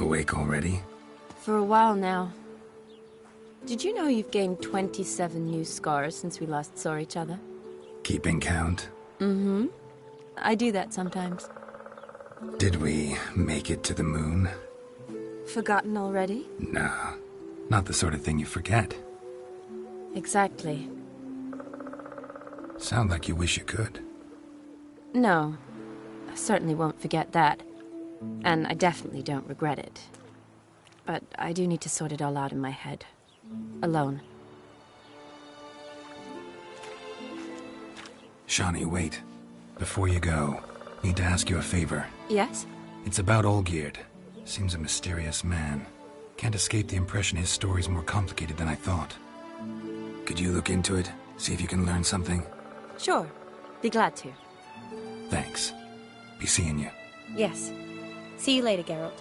Awake already? For a while now. Did you know you've gained 27 new scars since we last saw each other? Keeping count? Mm-hmm. I do that sometimes. Did we make it to the moon? Forgotten already? Nah, not the sort of thing you forget. Exactly. Sound like you wish you could. No, I certainly won't forget that. And I definitely don't regret it. But I do need to sort it all out in my head. Alone. Shani, wait. Before you go, need to ask you a favor. Yes? It's about Olgierd. Seems a mysterious man. Can't escape the impression his story's more complicated than I thought. Could you look into it? See if you can learn something? Sure. Be glad to. Thanks. Be seeing you. Yes. See you later, Geralt.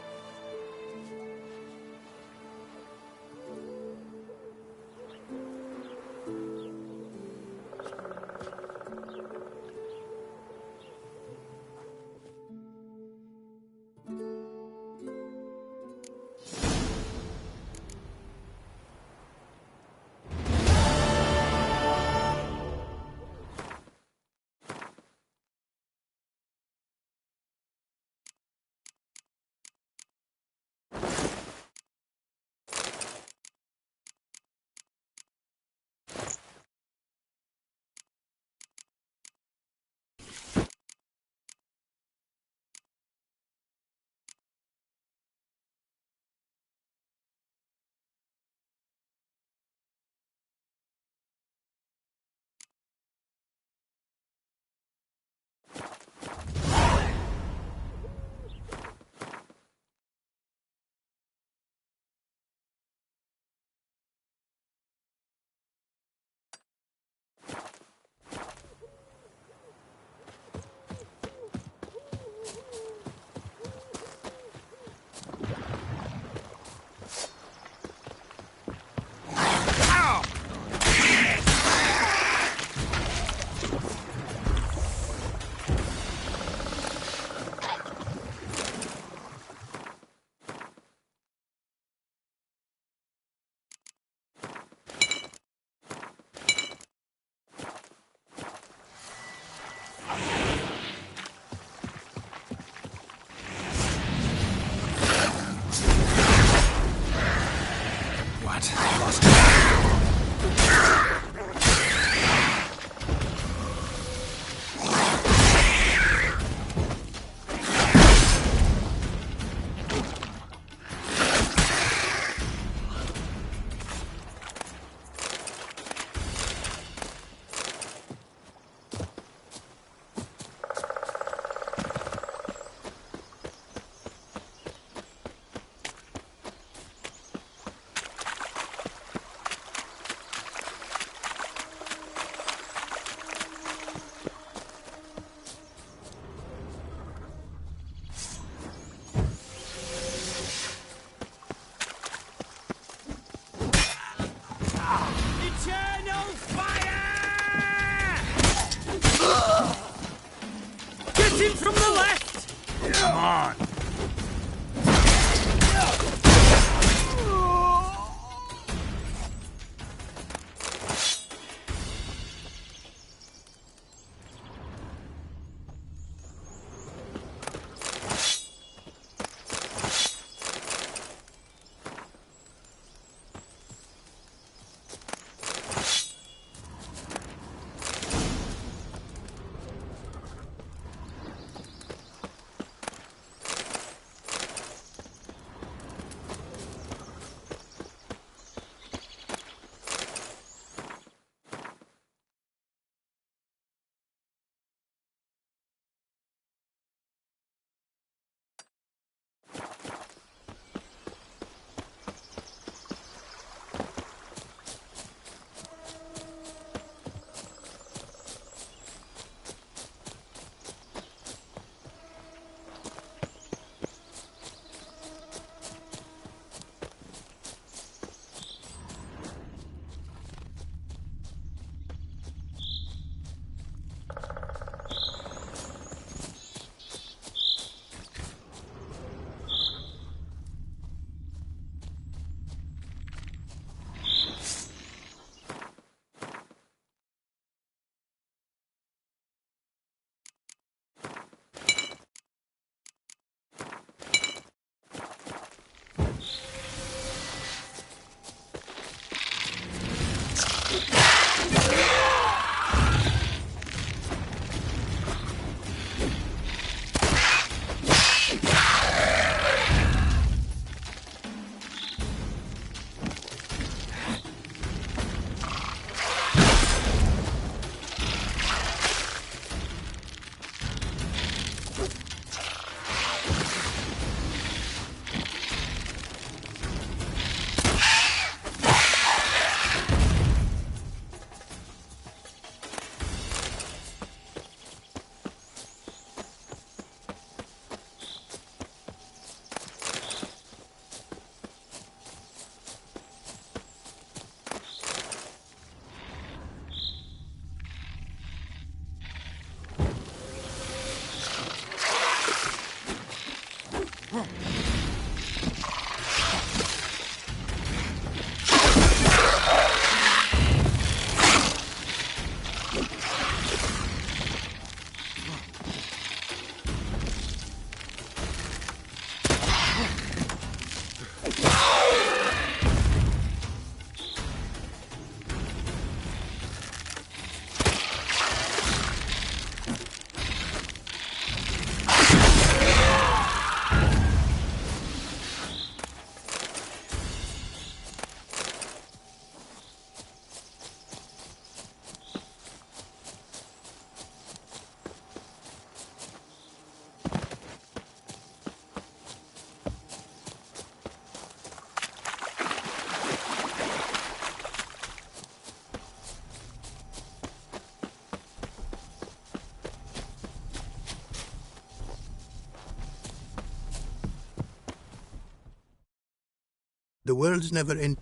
The world's never in.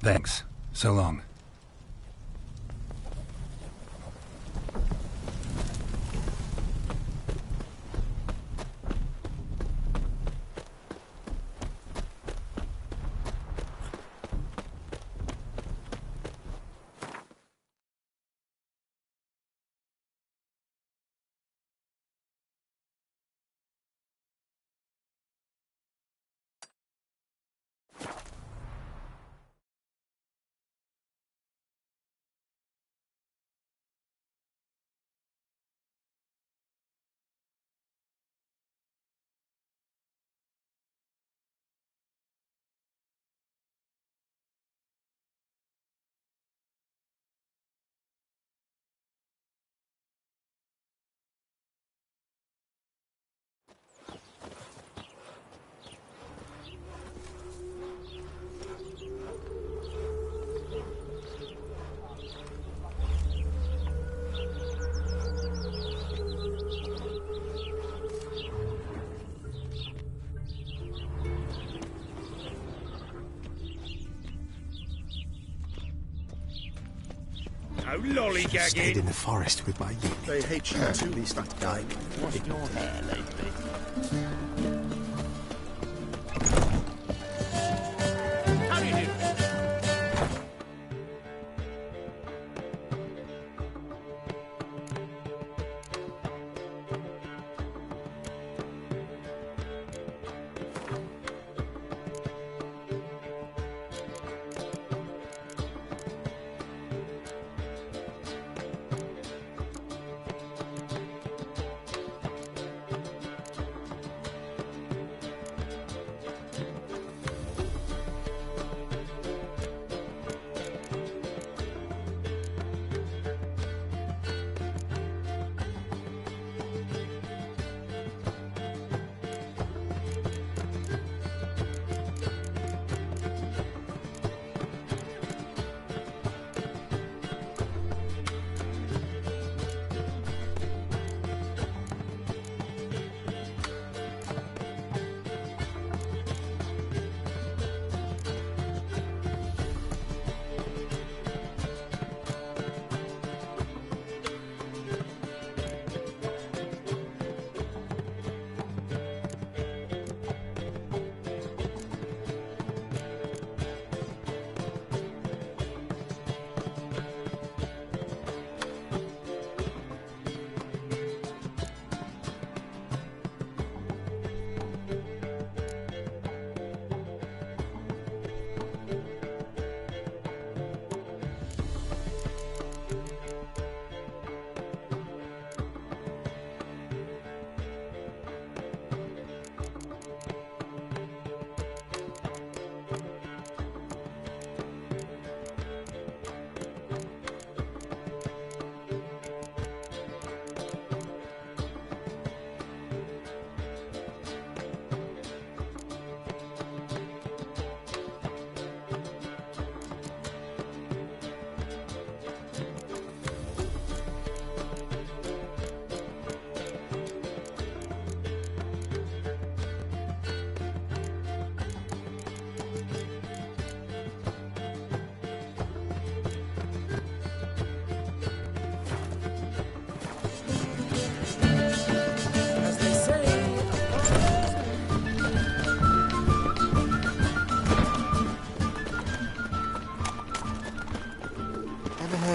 Thanks. So long. No lollygagging. Stayed in the forest with my unit. They hate you too. At least I died. What's your hair lately? How do you do?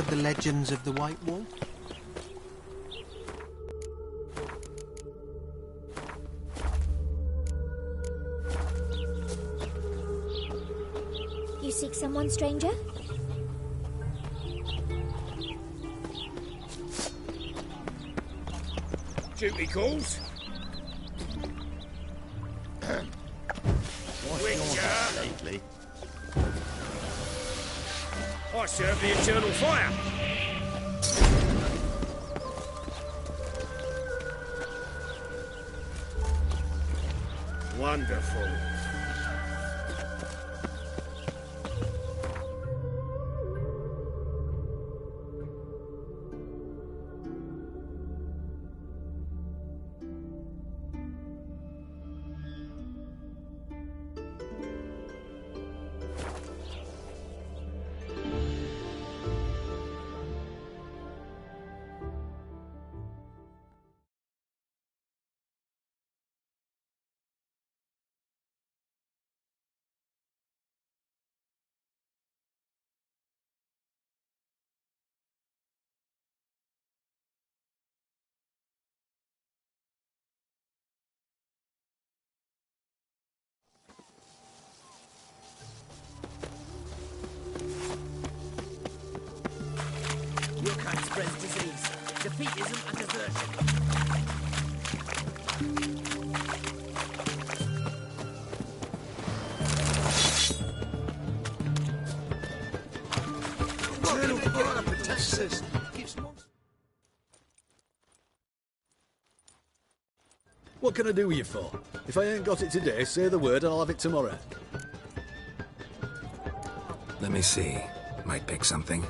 heard the legends of the White Wolf? You seek someone, stranger? Duty calls. Witcher! Lately. I serve the eternal fire. Wonderful. Your kind spreads disease. Defeatism and desertion. Eternal fire protects us. What can I do with you for? If I ain't got it today, say the word and I'll have it tomorrow. Let me see. Might pick something.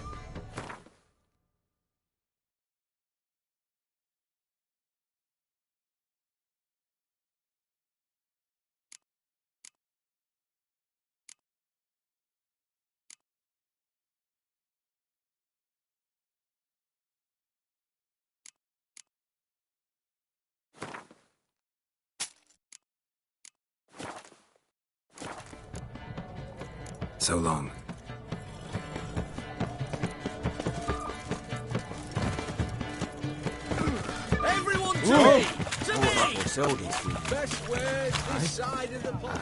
So long. Everyone to me! To me! Best ways this side of the pond.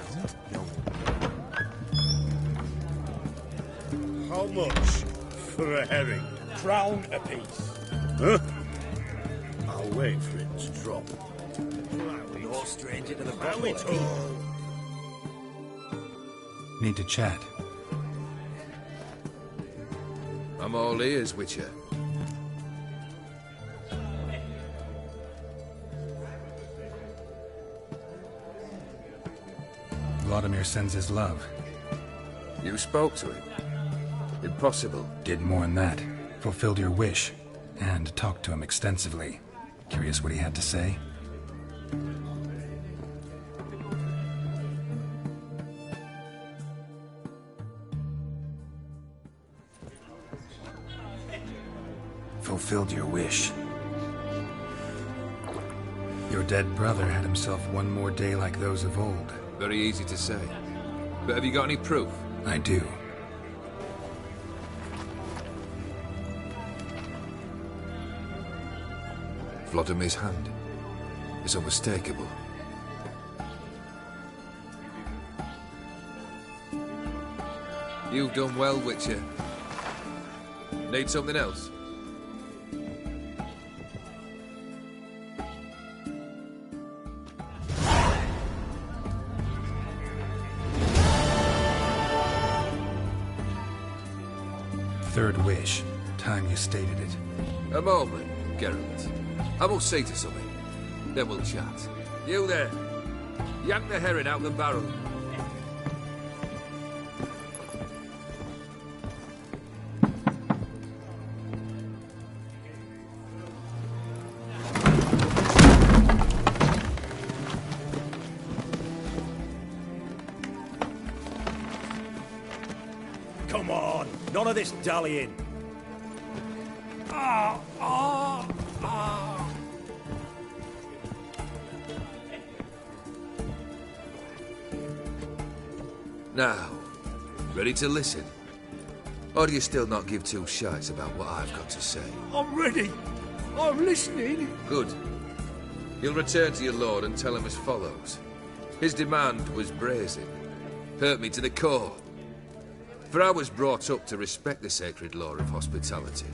How much for a herring? Crown apiece. Huh? I'll wait for it to drop. No stranger to the Allow it all. Need to chat. I'm all ears, Witcher. Vladimir sends his love. You spoke to him. Impossible. Did more than that. Fulfilled your wish. And talked to him extensively. Curious what he had to say? Fulfilled your wish. Your dead brother had himself one more day like those of old. Very easy to say. But have you got any proof? I do. Vladimir's hand is unmistakable. You've done well, Witcher. Need something else? Third wish. Time you stated it. A moment, Geralt. I must say to something. Then we'll chat. You there. Yank the herring out the barrel. Come on, none of this dallying. Now, ready to listen? Or do you still not give two shites about what I've got to say? I'm ready. I'm listening. Good. You'll return to your lord and tell him as follows. His demand was brazen. Hurt me to the core. For I was brought up to respect the sacred law of hospitality.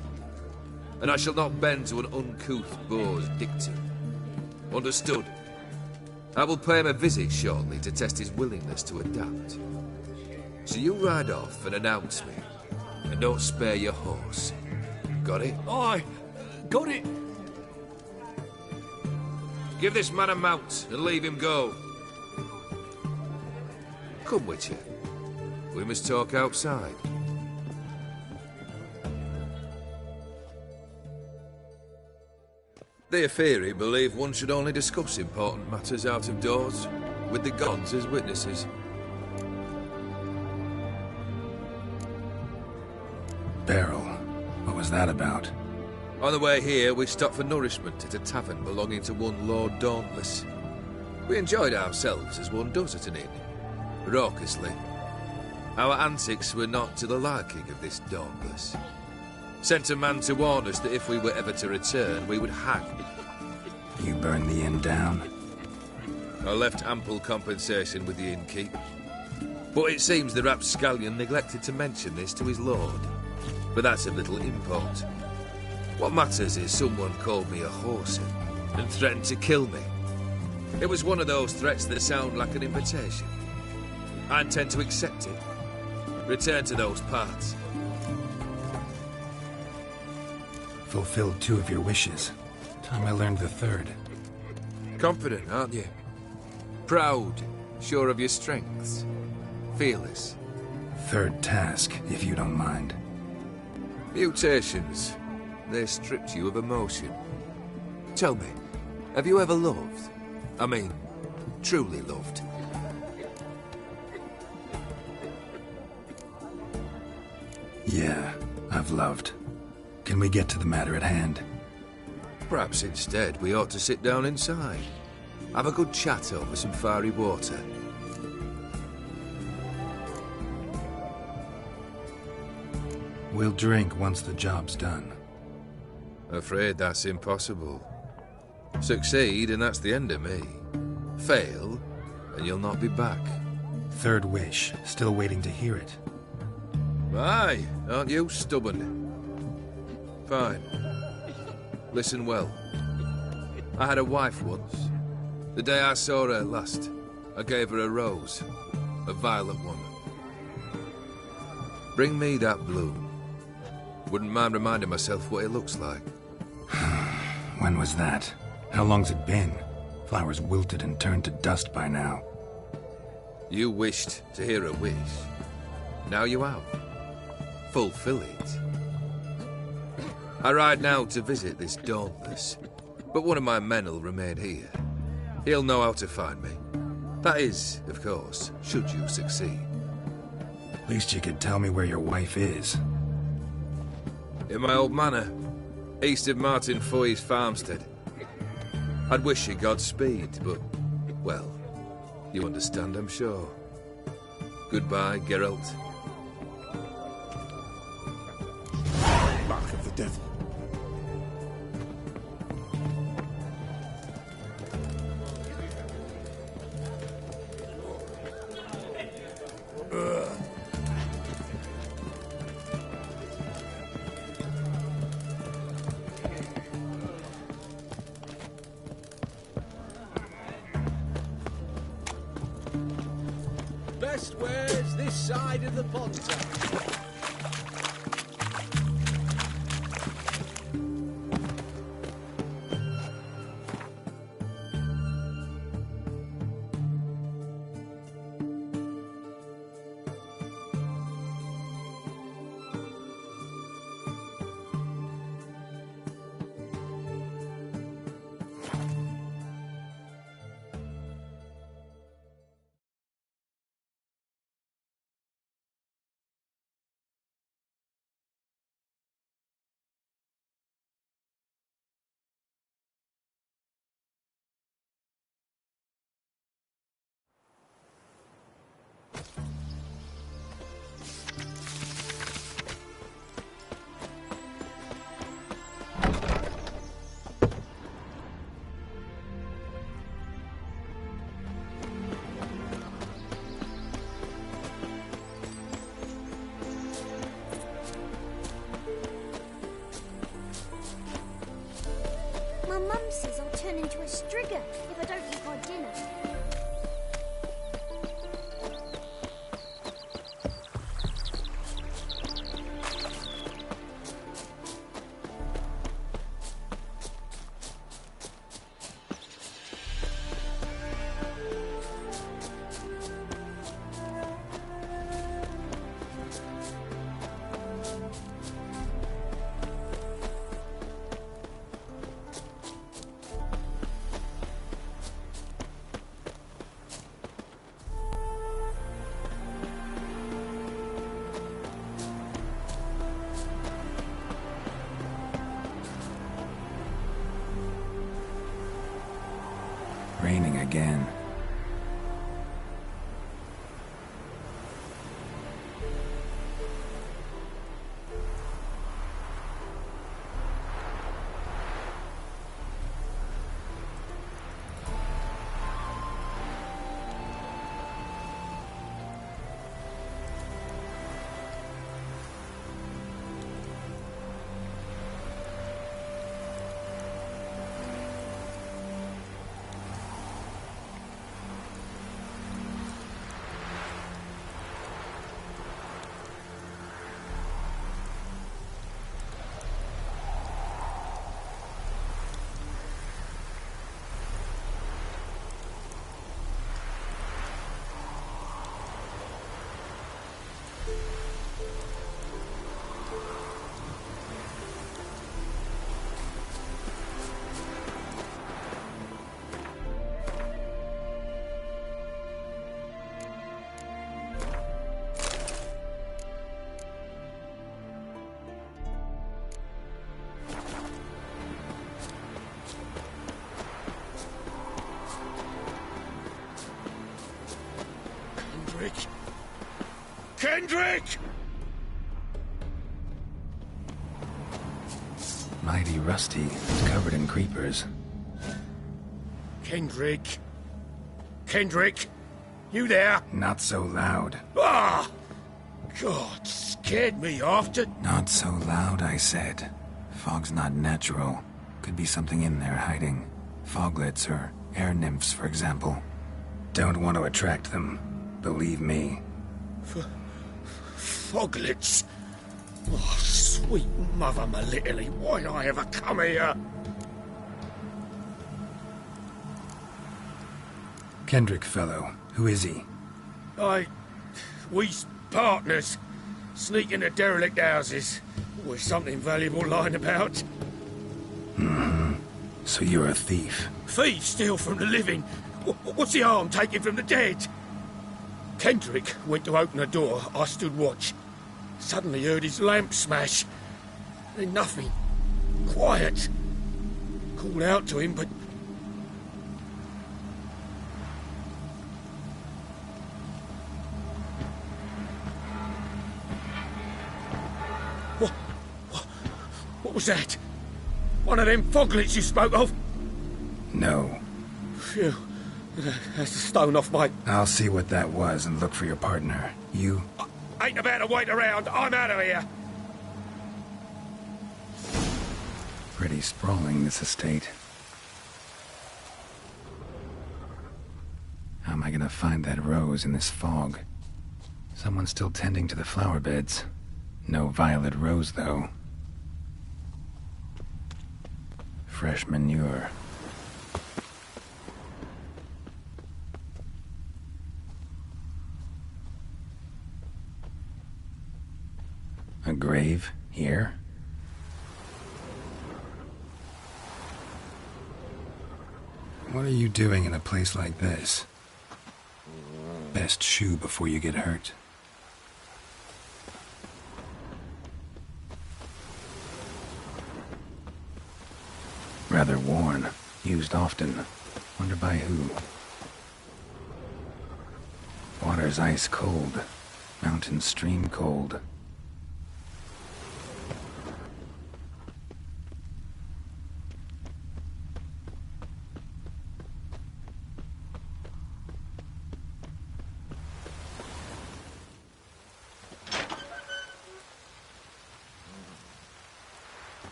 And I shall not bend to an uncouth boor's dictum. Understood? I will pay him a visit shortly to test his willingness to adapt. So you ride off and announce me. And don't spare your horse. Got it? Aye, got it. Give this man a mount and leave him go. Come, Witcher. We must talk outside. The Aetheri believe one should only discuss important matters out of doors, with the gods as witnesses. Beryl, what was that about? On the way here, we stopped for nourishment at a tavern belonging to one Lord Dauntless. We enjoyed ourselves as one does at an inn, raucously. Our antics were not to the liking of this Dauntless. Sent a man to warn us that if we were ever to return, we would hang. You burned the inn down? I left ample compensation with the innkeep. But it seems the rapscallion neglected to mention this to his lord. But that's of little import. What matters is someone called me a whoreson and threatened to kill me. It was one of those threats that sound like an invitation. I intend to accept it. Return to those parts. Fulfilled 2 of your wishes. Time I learned the 3rd. Confident, aren't you? Proud, sure of your strengths. Fearless. 3rd task, if you don't mind. Mutations. They stripped you of emotion. Tell me, have you ever loved? I mean, truly loved? Yeah, I've loved. Can we get to the matter at hand? Perhaps instead we ought to sit down inside. Have a good chat over some fiery water. We'll drink once the job's done. Afraid that's impossible. Succeed and that's the end of me. Fail and you'll not be back. 3rd wish, still waiting to hear it. Aye, aren't you stubborn? Fine. Listen well. I had a wife once. The day I saw her last, I gave her a rose. A violet one. Bring me that bloom. Wouldn't mind reminding myself what it looks like. When was that? How long's it been? Flowers wilted and turned to dust by now. You wished to hear a wish. Now you have. Fulfill it. I ride now to visit this Dauntless, but one of my men will remain here. He'll know how to find me. That is, of course, should you succeed. Least you could tell me where your wife is. In my old manor, east of Martin Foy's farmstead. I'd wish you Godspeed, but, well, you understand, I'm sure. Goodbye, Geralt. Mark of the devil. Best wares this side of the Ponta. here if I don't eat my dinner. Raining again. Kendrick! Kendrick! Mighty rusty, covered in creepers. Kendrick! Kendrick! You there? Not so loud. Ah! God, scared me after. Not so loud, I said. Fog's not natural. Could be something in there hiding. Foglets or air nymphs, for example. Don't want to attract them. Believe me. Foglets? Oh, sweet mother Melitele, why'd I ever come here? Kendrick fellow. Who is he? We's partners. Sneak into derelict houses. Always something valuable lying about. Mm-hmm. So you're a thief. Thieves steal from the living. What's the harm taking from the dead? Kendrick went to open a door. I stood watch. Suddenly heard his lamp smash. Then nothing. Quiet. Called out to him, but... What was that? One of them foglets you spoke of? No. Phew. That's a stone off my... I'll see what that was and look for your partner. You... I ain't about to wait around. I'm out of here. Pretty sprawling, this estate. How am I gonna find that rose in this fog? Someone's still tending to the flower beds. No violet rose, though. Fresh manure. A grave here? What are you doing in a place like this? Best shoe before you get hurt. Rather worn. Used often. Wonder by who. Water's ice cold. Mountain stream cold.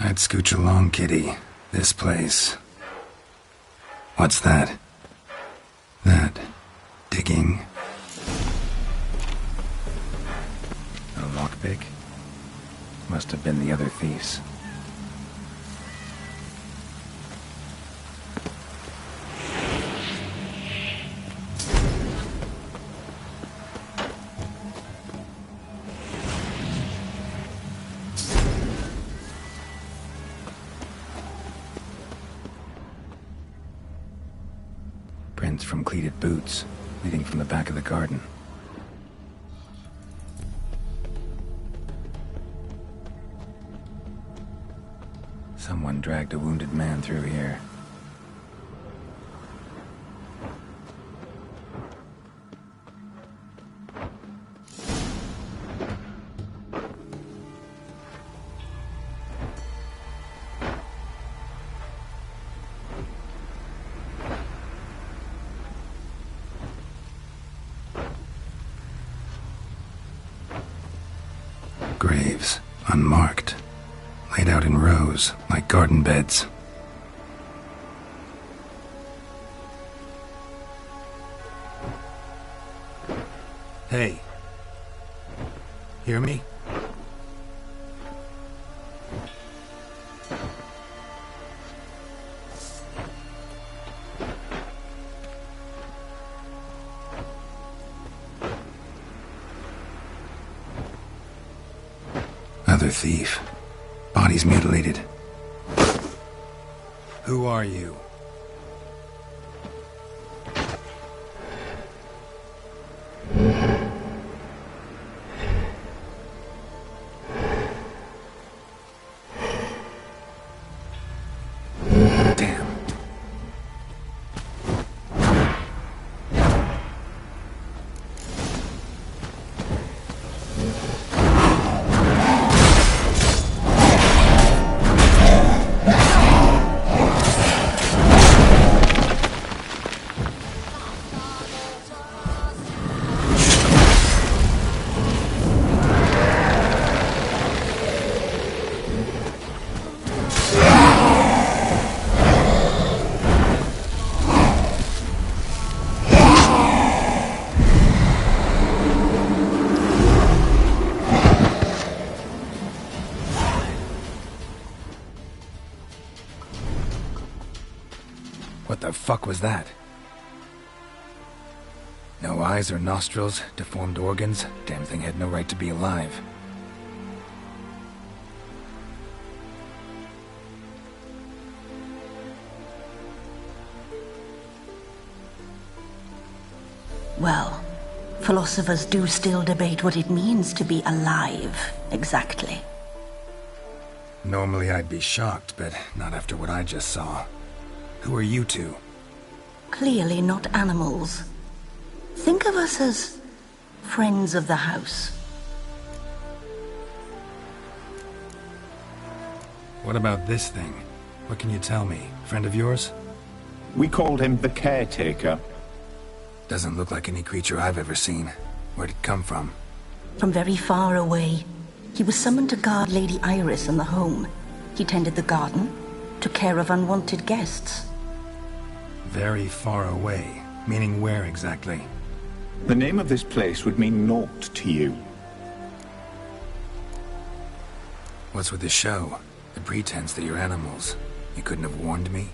I'd scooch along, kitty. This place. What's that? That. Digging. A lockpick? Must have been the other thieves. Prints from cleated boots, leading from the back of the garden. Someone dragged a wounded man through here. Graves, unmarked, laid out in rows like garden beds. Hey. Hear me? Another thief. Bodies mutilated. Who are you? Damn. What the fuck was that? No eyes or nostrils, deformed organs. Damn thing had no right to be alive. Well, philosophers do still debate what it means to be alive, exactly. Normally I'd be shocked, but not after what I just saw. Who are you two? Clearly not animals. Think of us as friends of the house. What about this thing? What can you tell me? Friend of yours? We called him the Caretaker. Doesn't look like any creature I've ever seen. Where'd it come from? From very far away. He was summoned to guard Lady Iris and the home. He tended the garden, took care of unwanted guests. Very far away. Meaning where exactly? The name of this place would mean naught to you. What's with the show? The pretense that you're animals. You couldn't have warned me?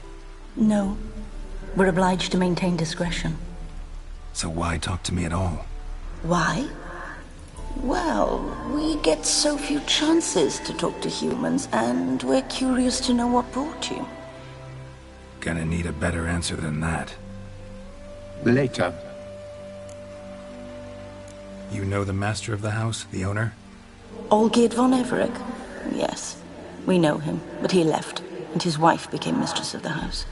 No. We're obliged to maintain discretion. So why talk to me at all? Why? Well, we get so few chances to talk to humans, and we're curious to know what brought you. Gonna need a better answer than that. Later. You know the master of the house, the owner? Olgierd von Everec? Yes, we know him, but he left, and his wife became mistress of the house.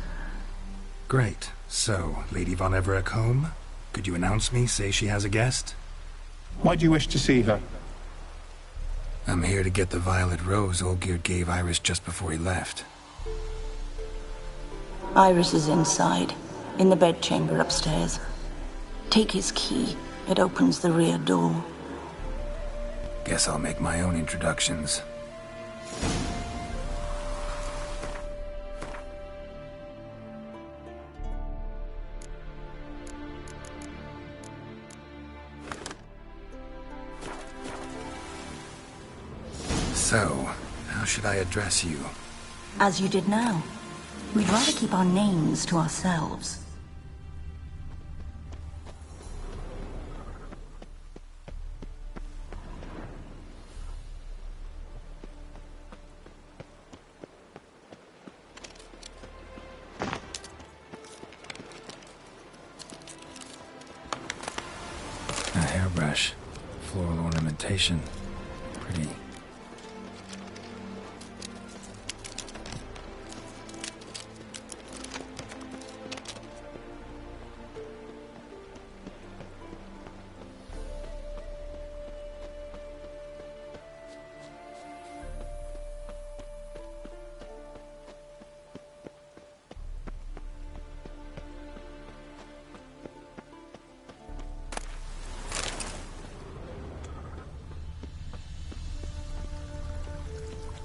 Great. So, Lady von Everec home? Could you announce me, say she has a guest? Why do you wish to see her? I'm here to get the violet rose Olgierd gave Iris just before he left. Iris is inside, in the bedchamber upstairs. Take his key. It opens the rear door. Guess I'll make my own introductions. So, how should I address you? As you did now. We'd rather keep our names to ourselves. A hairbrush. Floral ornamentation. Pretty.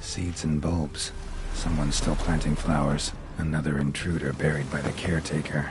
Seeds and bulbs. Someone still planting flowers. Another intruder buried by the caretaker.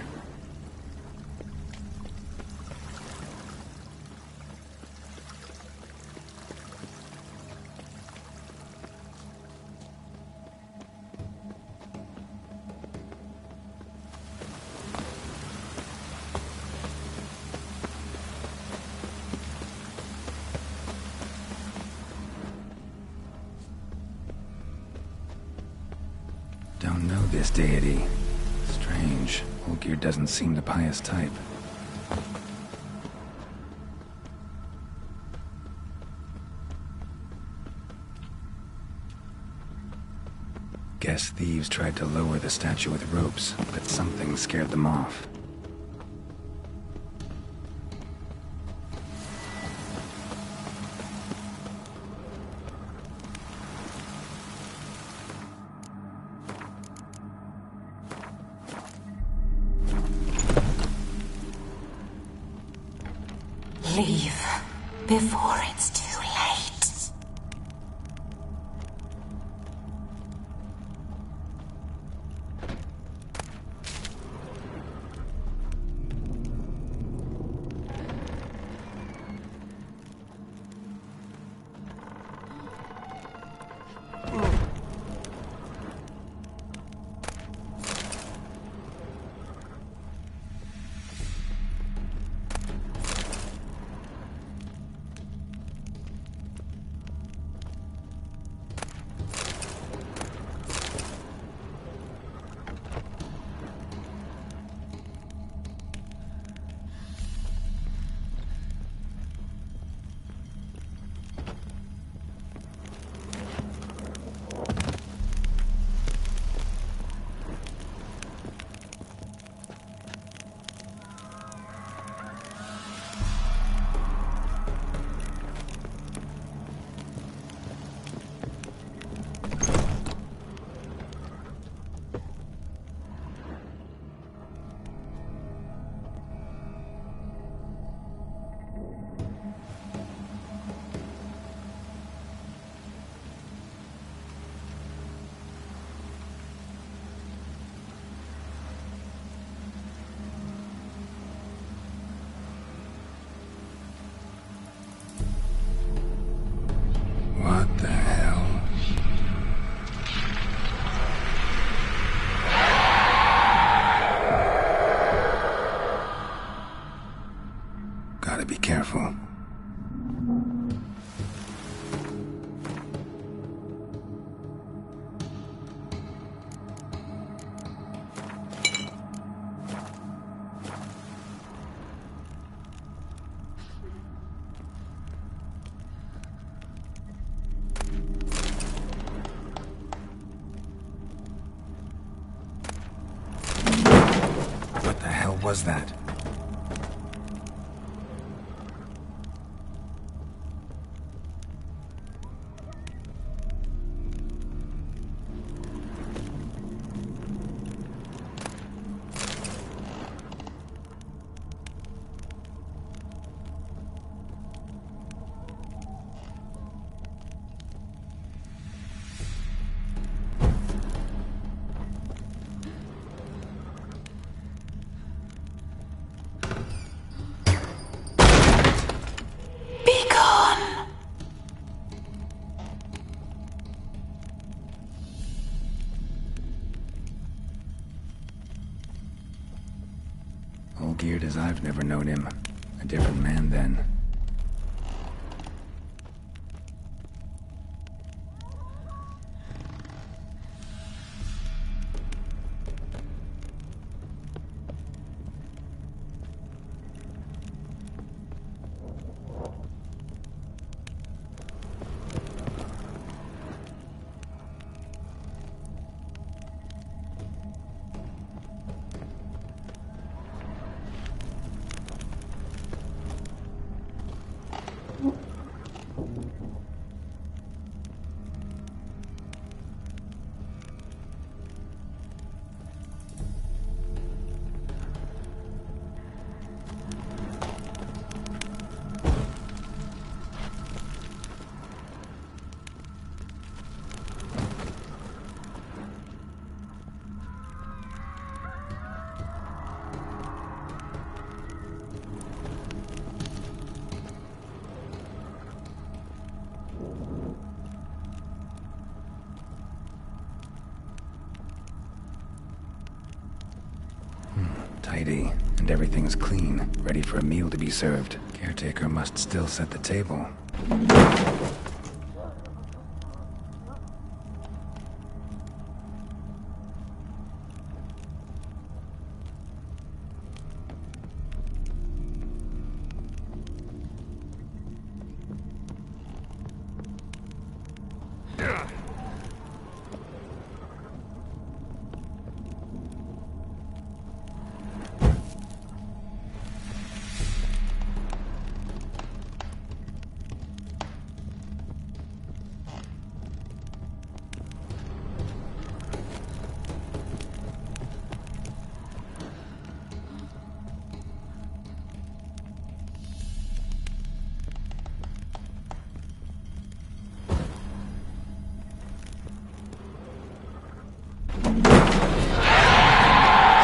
Don't know this deity. Strange. Olgir doesn't seem the pious type. Guess thieves tried to lower the statue with ropes, but something scared them off. Leave before it's too late. What the hell? Gotta be careful. What the hell was that? geared as I've never known him. A different man then. Tidy, and everything's clean, ready for a meal to be served. Caretaker must still set the table.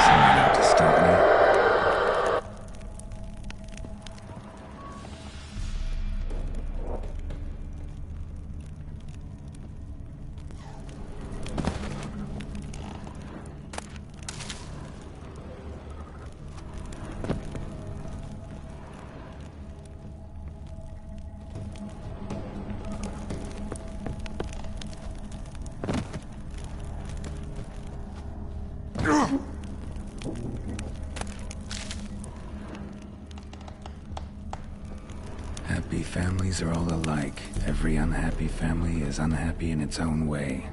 Someone out to stop me. Happy families are all alike. Every unhappy family is unhappy in its own way.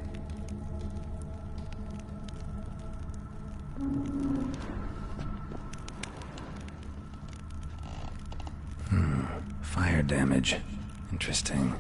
Fire damage. Interesting.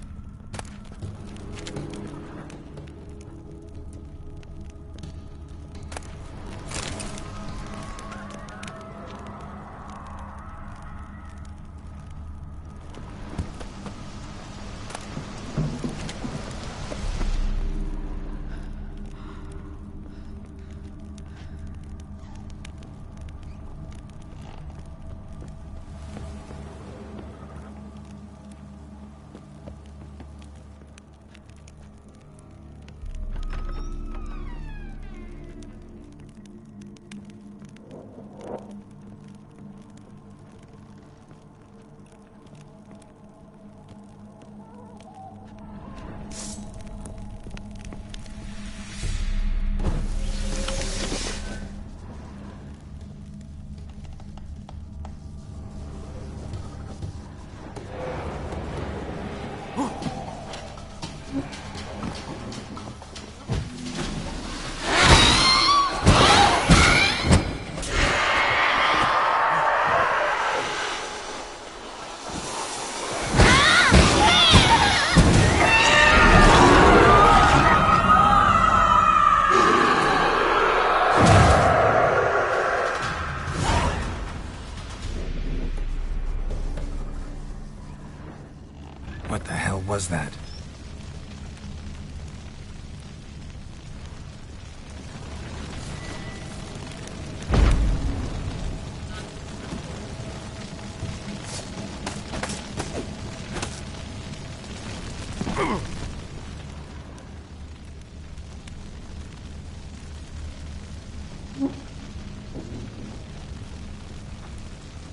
What the hell was that?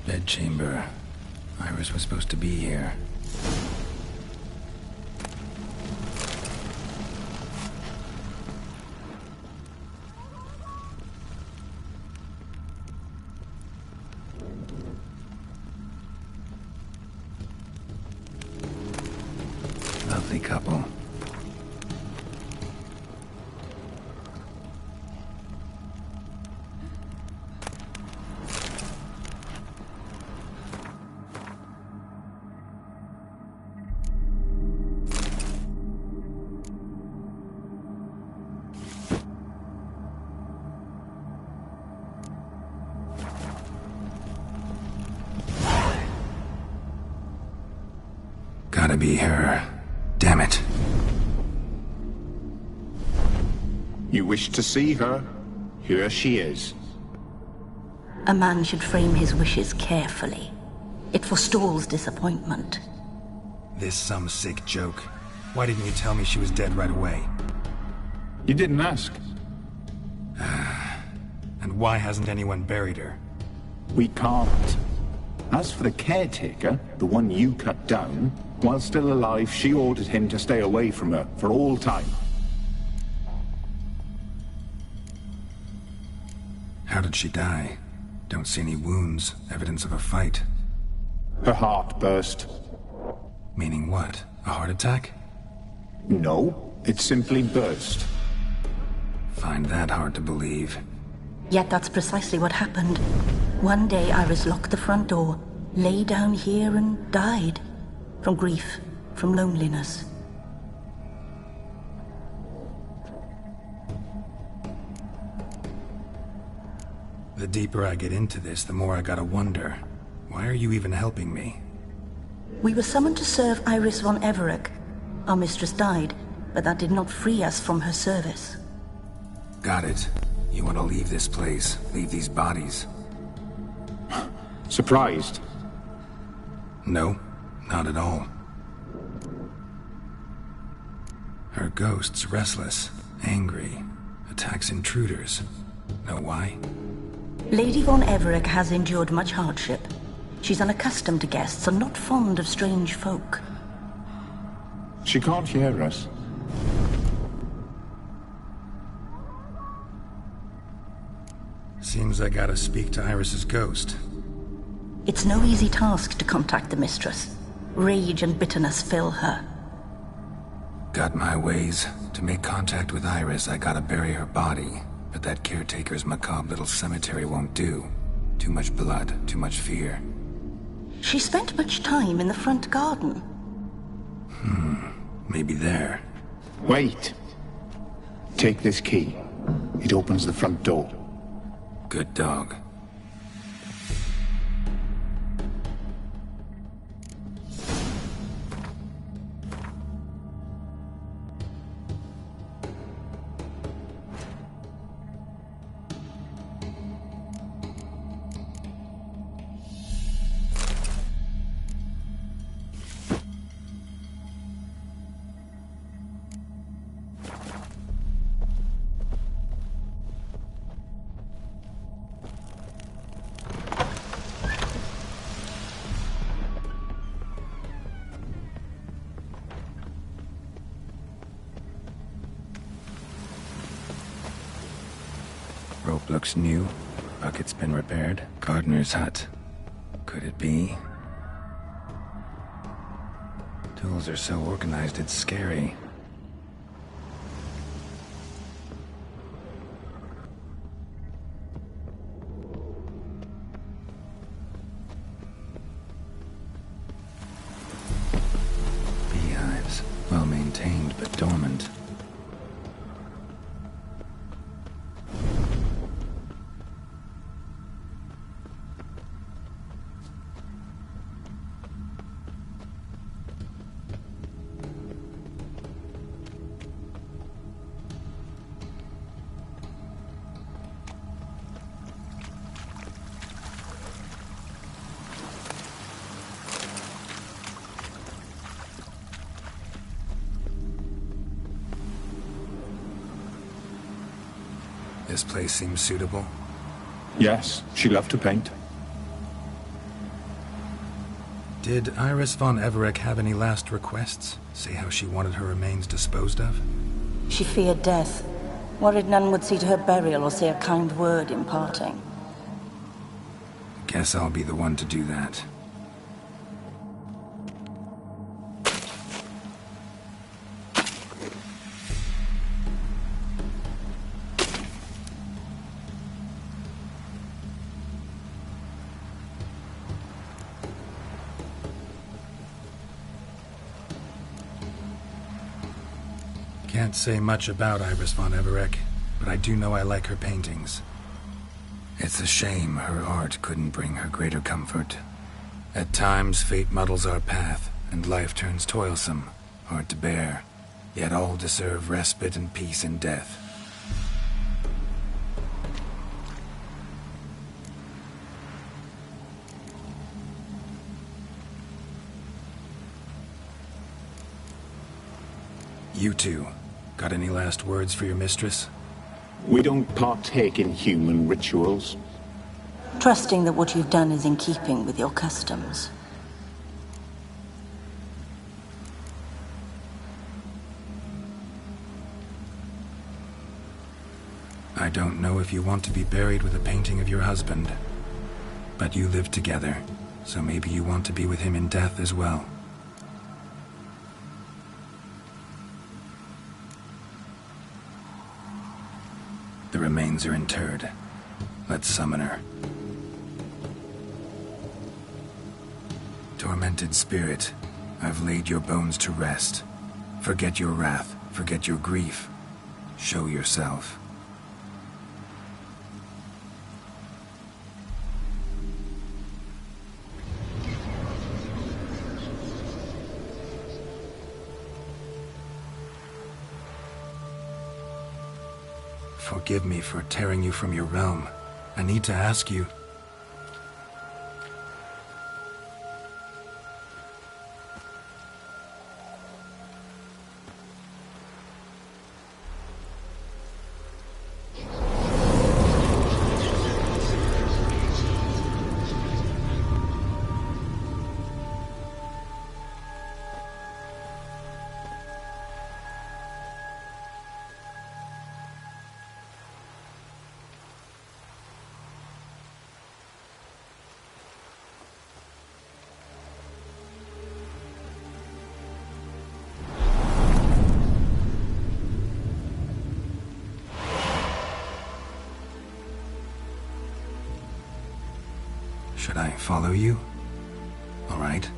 Bedchamber. Iris was supposed to be here. Lovely couple. Gotta be her. Damn it. You wish to see her? Here she is. A man should frame his wishes carefully. It forestalls disappointment. This some sick joke. Why didn't you tell me she was dead right away? You didn't ask. And why hasn't anyone buried her? We can't. As for the caretaker, the one you cut down, while still alive, she ordered him to stay away from her for all time. How did she die? Don't see any wounds, evidence of a fight. Her heart burst. Meaning what? A heart attack? No, it simply burst. Find that hard to believe. Yet that's precisely what happened. One day Iris locked the front door, lay down here and died. From grief, from loneliness. The deeper I get into this, the more I gotta wonder. Why are you even helping me? We were summoned to serve Iris von Everec. Our mistress died, but that did not free us from her service. Got it. You want to leave this place, leave these bodies? Surprised? No, not at all. Her ghost's restless, angry, attacks intruders. Know why? Lady von Everec has endured much hardship. She's unaccustomed to guests and not fond of strange folk. She can't hear us. Seems I gotta speak to Iris's ghost. It's no easy task to contact the mistress. Rage and bitterness fill her. Got my ways. To make contact with Iris, I gotta bury her body. But that caretaker's macabre little cemetery won't do. Too much blood, too much fear. She spent much time in the front garden. Maybe there. Wait. Take this key. It opens the front door. Good dog. Rope looks new. Bucket's been repaired. Gardener's hut. Could it be? Tools are so organized, it's scary. Beehives. Well maintained, but dormant. This place seems suitable. Yes, she loved to paint. Did Iris von Everec have any last requests? Say how she wanted her remains disposed of? She feared death. Worried none would see to her burial or say a kind word in parting. Guess I'll be the one to do that. Can't say much about Iris von Everec, but I do know I like her paintings. It's a shame her art couldn't bring her greater comfort. At times, fate muddles our path, and life turns toilsome, hard to bear. Yet all deserve respite and peace in death. You two, got any last words for your mistress? We don't partake in human rituals. Trusting that what you've done is in keeping with your customs. I don't know if you want to be buried with a painting of your husband, but you live together, so maybe you want to be with him in death as well. The remains are interred. Let's summon her. Tormented spirit, I've laid your bones to rest. Forget your wrath, forget your grief. Show yourself. Forgive me for tearing you from your realm. I need to ask you. Should I follow you? All right.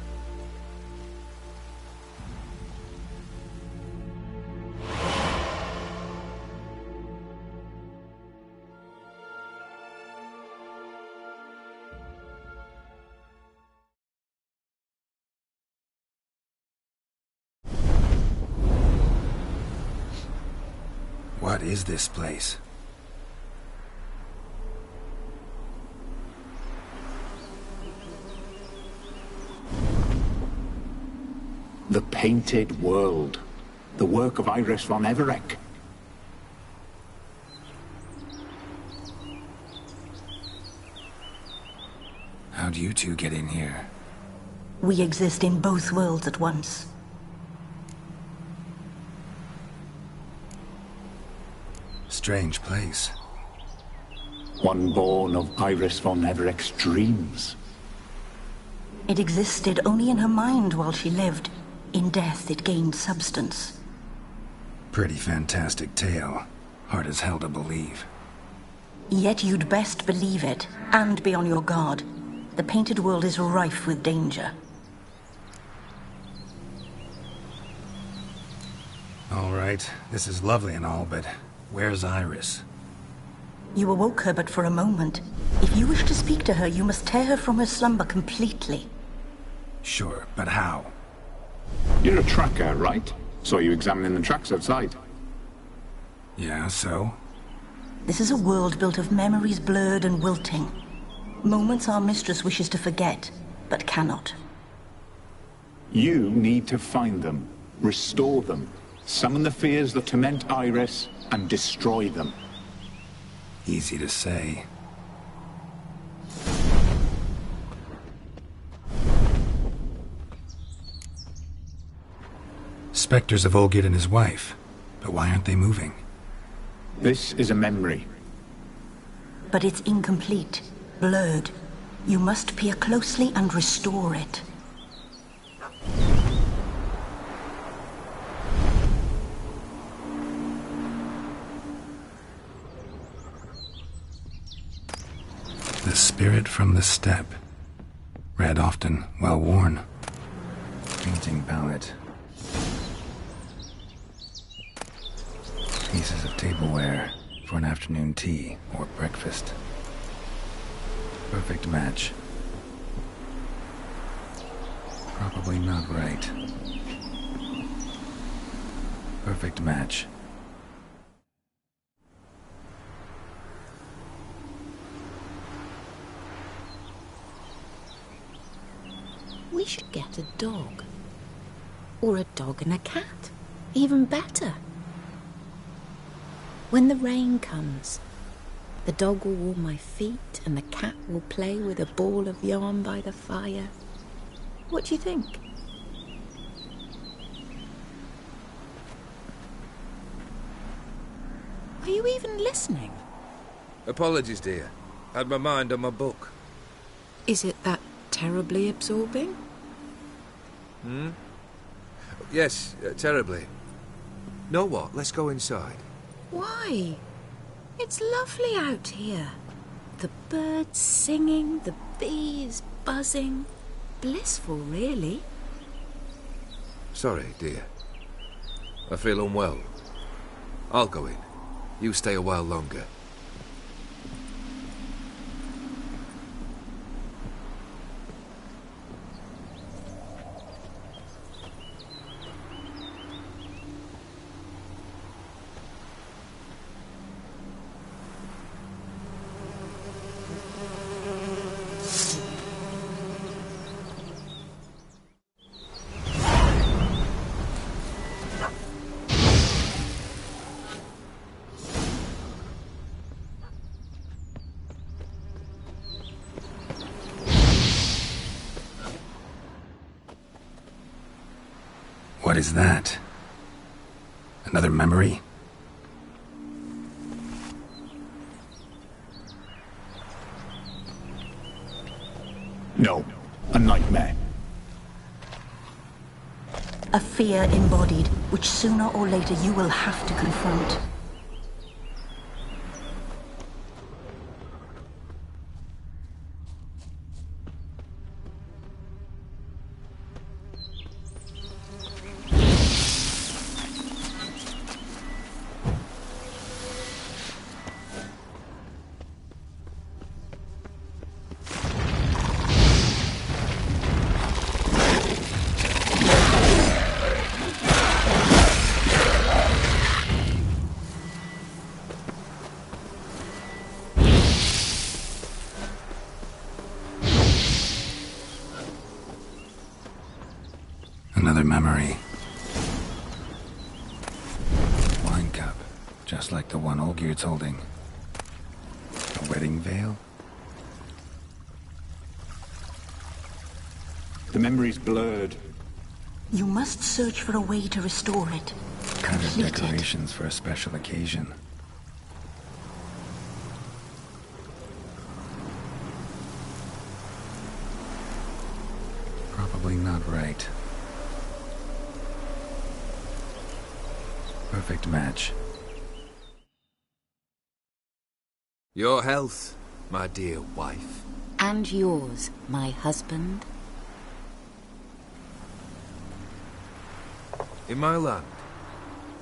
What is this place? The Painted World. The work of Iris von Everec. How'd you two get in here? We exist in both worlds at once. Strange place. One born of Iris von Everec's dreams. It existed only in her mind while she lived. In death, it gained substance. Pretty fantastic tale. Hard as hell to believe. Yet you'd best believe it, and be on your guard. The Painted World is rife with danger. All right, this is lovely and all, but where's Iris? You awoke her but for a moment. If you wish to speak to her, you must tear her from her slumber completely. Sure, but how? You're a tracker, right? Saw you examining the tracks outside. Yeah, so? This is a world built of memories blurred and wilting. Moments our mistress wishes to forget, but cannot. You need to find them, restore them, summon the fears that torment Iris, and destroy them. Easy to say. Spectres of Olgierd and his wife. But why aren't they moving? This is a memory. But it's incomplete, blurred. You must peer closely and restore it. The spirit from the steppe. Read often, well worn. Painting palette. Pieces of tableware for an afternoon tea or breakfast. Perfect match. Probably not right. Perfect match. We should get a dog. Or a dog and a cat. Even better. When the rain comes, the dog will warm my feet and the cat will play with a ball of yarn by the fire. What do you think? Are you even listening? Apologies, dear. Had my mind on my book. Is it that terribly absorbing? Yes, terribly. Know what? Let's go inside. Why? It's lovely out here. The birds singing, the bees buzzing. Blissful, really. Sorry, dear. I feel unwell. I'll go in. You stay a while longer. What is that? Another memory? No, a nightmare. A fear embodied, which sooner or later you will have to confront. Another memory. Wine cup, just like the one Olgierd's holding. A wedding veil? The memory's blurred. You must search for a way to restore it. Kind of Complete it. decorations for a special occasion. Probably not right. Perfect match. Your health, my dear wife. And yours, my husband. In my land,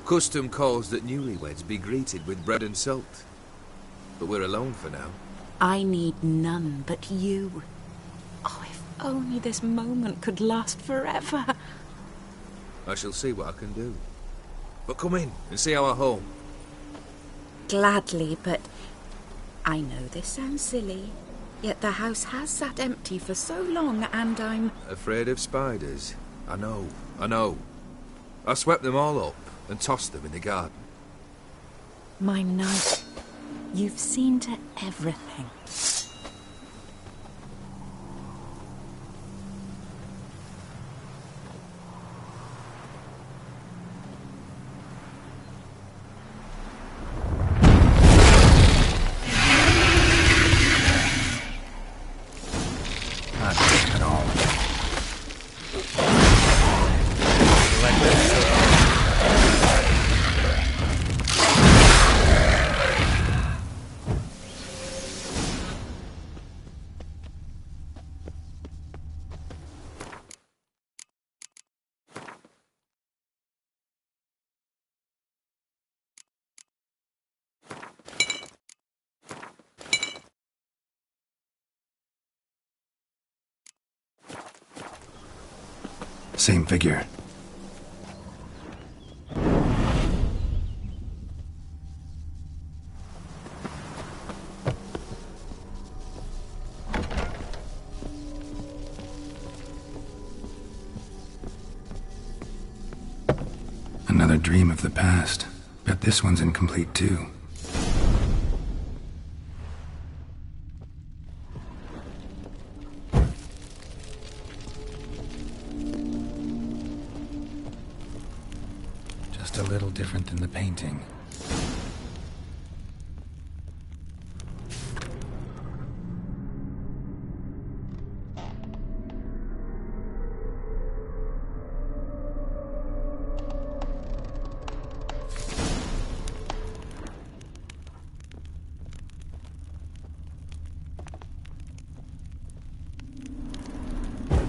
custom calls that newlyweds be greeted with bread and salt. But we're alone for now. I need none but you. Oh, if only this moment could last forever. I shall see what I can do. But come in and see our home. Gladly, but I know this sounds silly, yet the house has sat empty for so long and I'm... Afraid of spiders? I know. I swept them all up and tossed them in the garden. My knight, you've seen to everything. not deep at all. Like that. Same figure. Another dream of the past. Bet this one's incomplete too. Just a little different than the painting.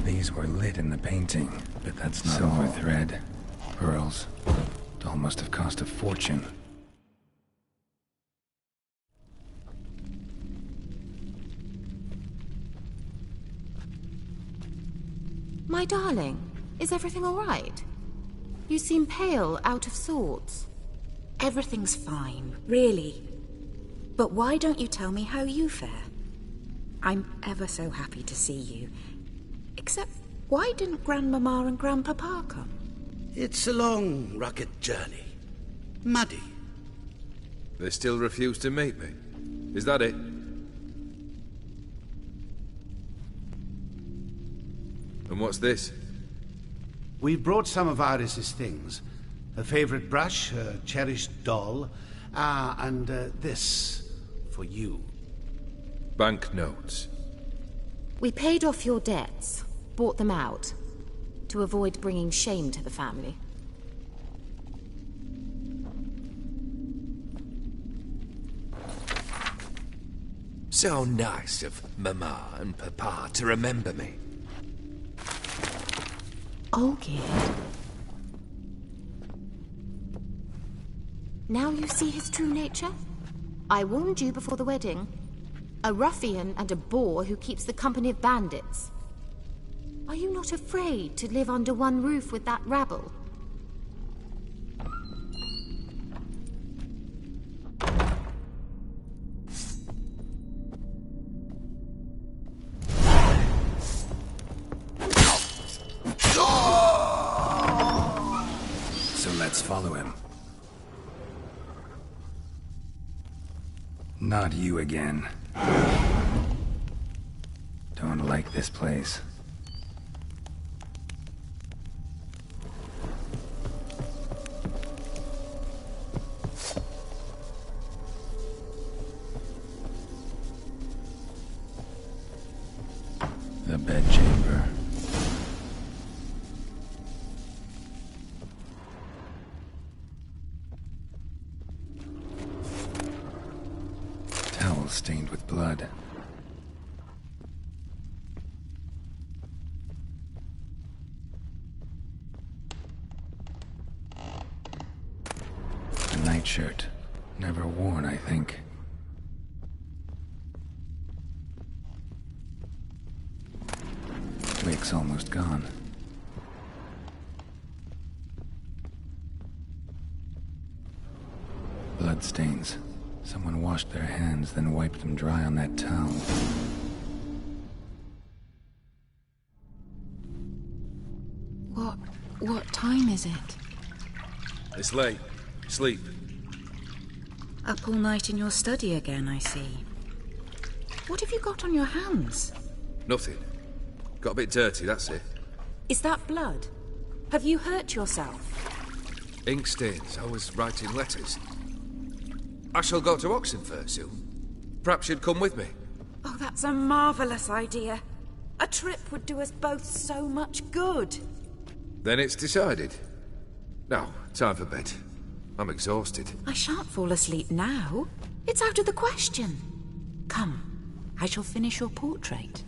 These were lit in the painting, but that's not silver thread, pearls. Doll must have cost a fortune. My darling, is everything all right? You seem pale, out of sorts. Everything's fine, really. But why don't you tell me how you fare? I'm ever so happy to see you. Except, why didn't Grandmama and Grandpapa come? It's a long, rugged journey. Muddy. They still refuse to meet me. Is that it? And what's this? We've brought some of Iris's things. Her favorite brush, her cherished doll, and this for you. Banknotes. We paid off your debts, bought them out, to avoid bringing shame to the family. So nice of Mama and Papa to remember me. Olgierd. Now you see his true nature? I warned you before the wedding. A ruffian and a boor who keeps the company of bandits. Are you not afraid to live under one roof with that rabble? So let's follow him. Not you again. Don't like this place. The bedchamber. Towel stained with blood. A nightshirt. Never worn, I think. Wick's almost gone. Bloodstains. Someone washed their hands, then wiped them dry on that towel. What time is it? It's late. Sleep. Up all night in your study again, I see. What have you got on your hands? Nothing. Got a bit dirty, that's it. Is that blood? Have you hurt yourself? Ink stains. I was writing letters. I shall go to Oxenfurt soon. Perhaps you'd come with me. Oh, that's a marvelous idea. A trip would do us both so much good. Then it's decided. Now, time for bed. I'm exhausted. I shan't fall asleep now. It's out of the question. Come, I shall finish your portrait.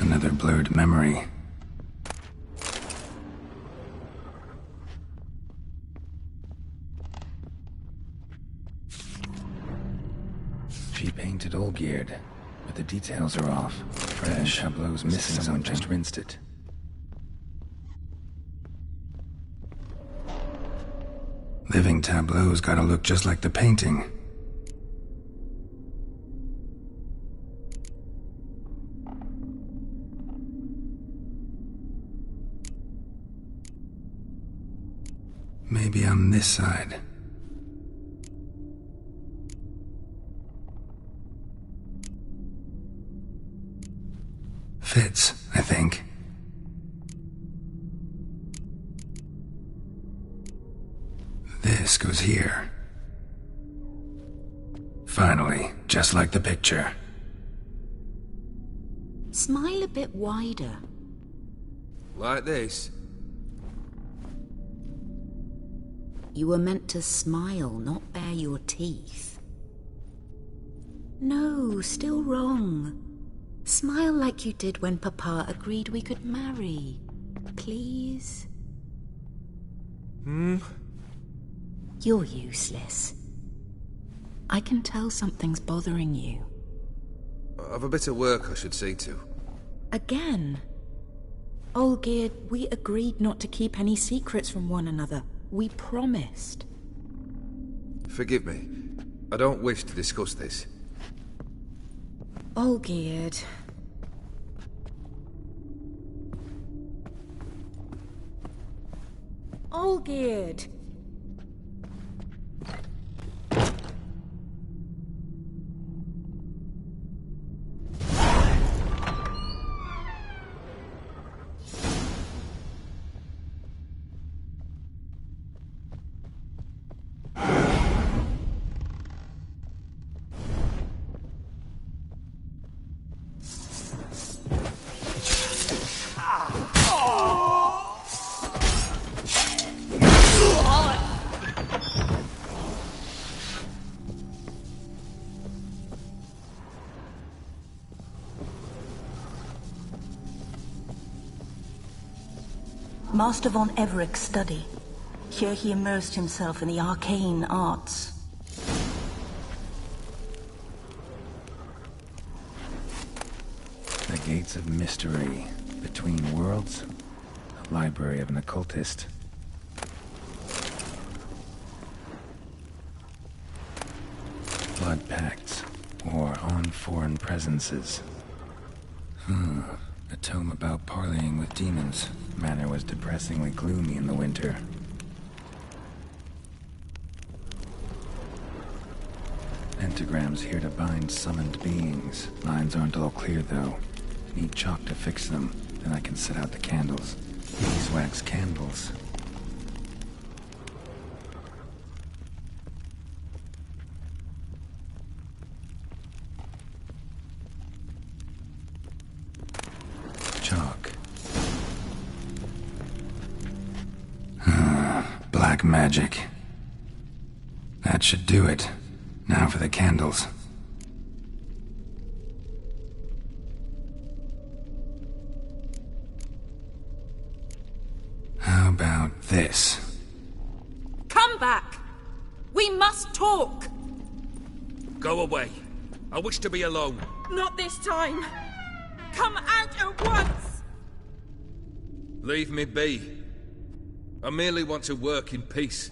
Another blurred memory. She painted Olgierd, but the details are off. Fresh tableau's missing. Someone just rinsed it. Living tableau's gotta look just like the painting. Maybe on this side. Fits, I think. This goes here. Finally, just like the picture. Smile a bit wider. Like this? You were meant to smile, not bare your teeth. No, still wrong. Smile like you did when Papa agreed we could marry. Please? You're useless. I can tell something's bothering you. I've a bit of work I should see to. Again? Olgierd, we agreed not to keep any secrets from one another. We promised. Forgive me. I don't wish to discuss this. Olgierd. Olgierd. Master von Everek's study. Here he immersed himself in the arcane arts. The Gates of Mystery. Between Worlds. The Library of an Occultist. Blood Pacts. Or On Foreign Presences. A tome about parleying with demons. Manor was depressingly gloomy in the winter. Pentagrams here to bind summoned beings. Lines aren't all clear, though. Need chalk to fix them, then I can set out the candles. Beeswax candles. Chalk. Black magic. That should do it. Now for the candles. How about this? Come back! We must talk! Go away. I wish to be alone. Not this time! Come out at once! Leave me be. I merely want to work in peace.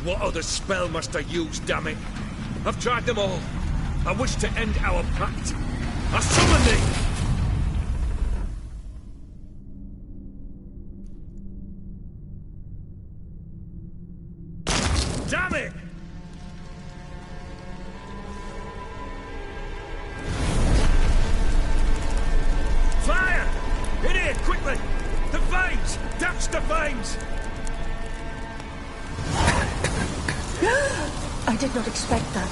What other spell must I use, damn it? I've tried them all. I wish to end our pact. I summon thee! Damn it! Fire! In here, quickly! The flames! Damage the flames! I did not expect that.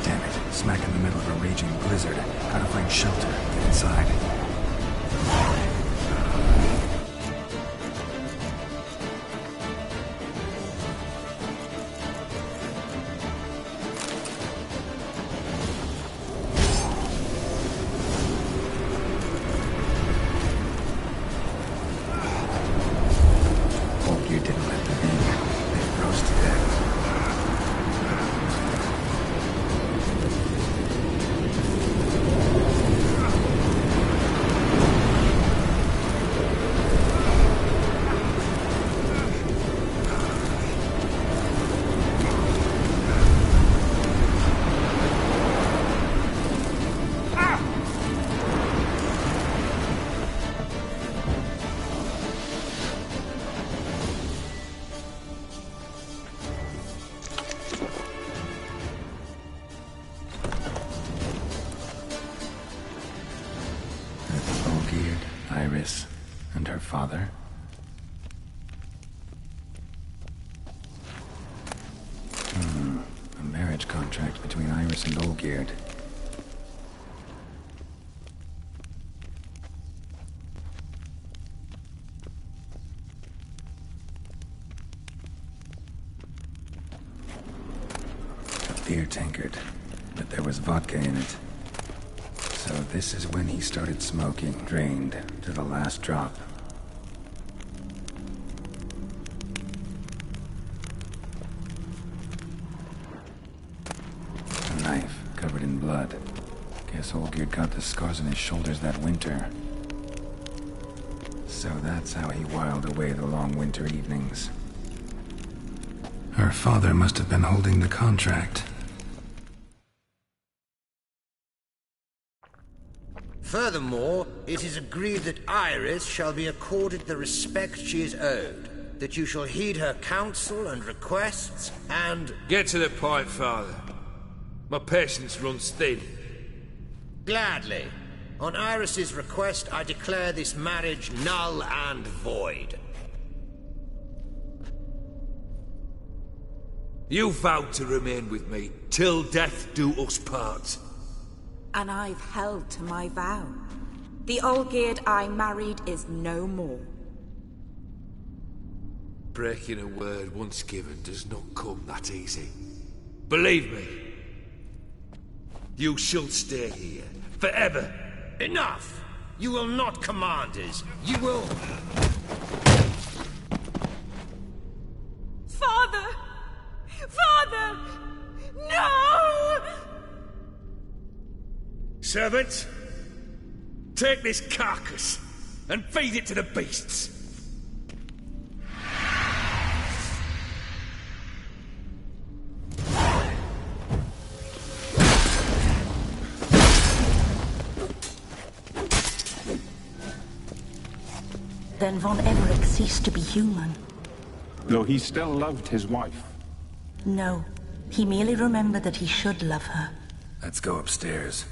Damn it, smack in the middle of a raging blizzard. Gotta find shelter. Get inside. You didn't let them in. They froze to death. Iris and her father. A marriage contract between Iris and Olgierd. A beer tankard, but there was vodka in it. So this is when he started smoking, drained to the last drop. A knife covered in blood. Guess Olgierd got the scars on his shoulders that winter. So that's how he whiled away the long winter evenings. Her father must have been holding the contract. Furthermore, it is agreed that Iris shall be accorded the respect she is owed, that you shall heed her counsel and requests, and... Get to the point, Father. My patience runs thin. Gladly. On Iris's request, I declare this marriage null and void. You vowed to remain with me, till death do us part. And I've held to my vow. The Olgierd I married is no more. Breaking a word once given does not come that easy. Believe me. You shall stay here, forever. Enough! You will not command us. You will... Father! Father! No! Servants, take this carcass and feed it to the beasts. Then Von Everec ceased to be human. Though he still loved his wife. No, he merely remembered that he should love her. Let's go upstairs.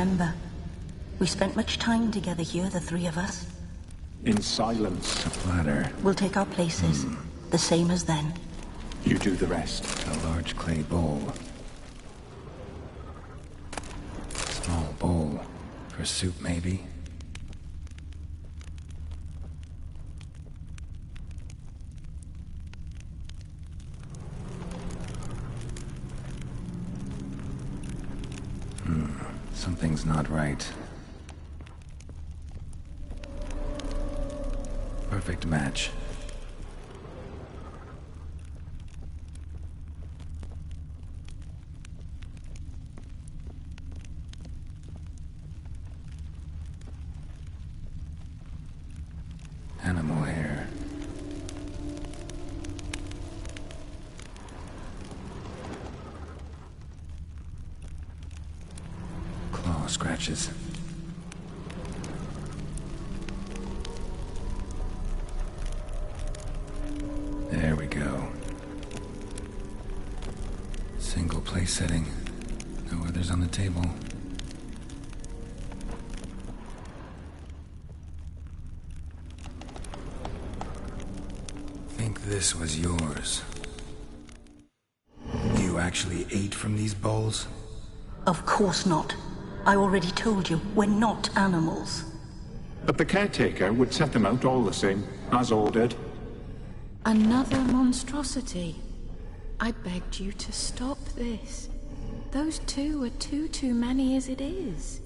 remember. We spent much time together here, the three of us. In silence. A platter. We'll take our places, the same as then. You do the rest. A large clay bowl. Small bowl. For soup, maybe? Something's not right. Perfect match. Animal hair. Claw scratches. There we go. Single place setting. No others on the table. Think this was yours. You actually ate from these bowls? Of course not. I already told you, we're not animals. But the caretaker would set them out all the same, as ordered. Another monstrosity. I begged you to stop this. Those two are too many as it is.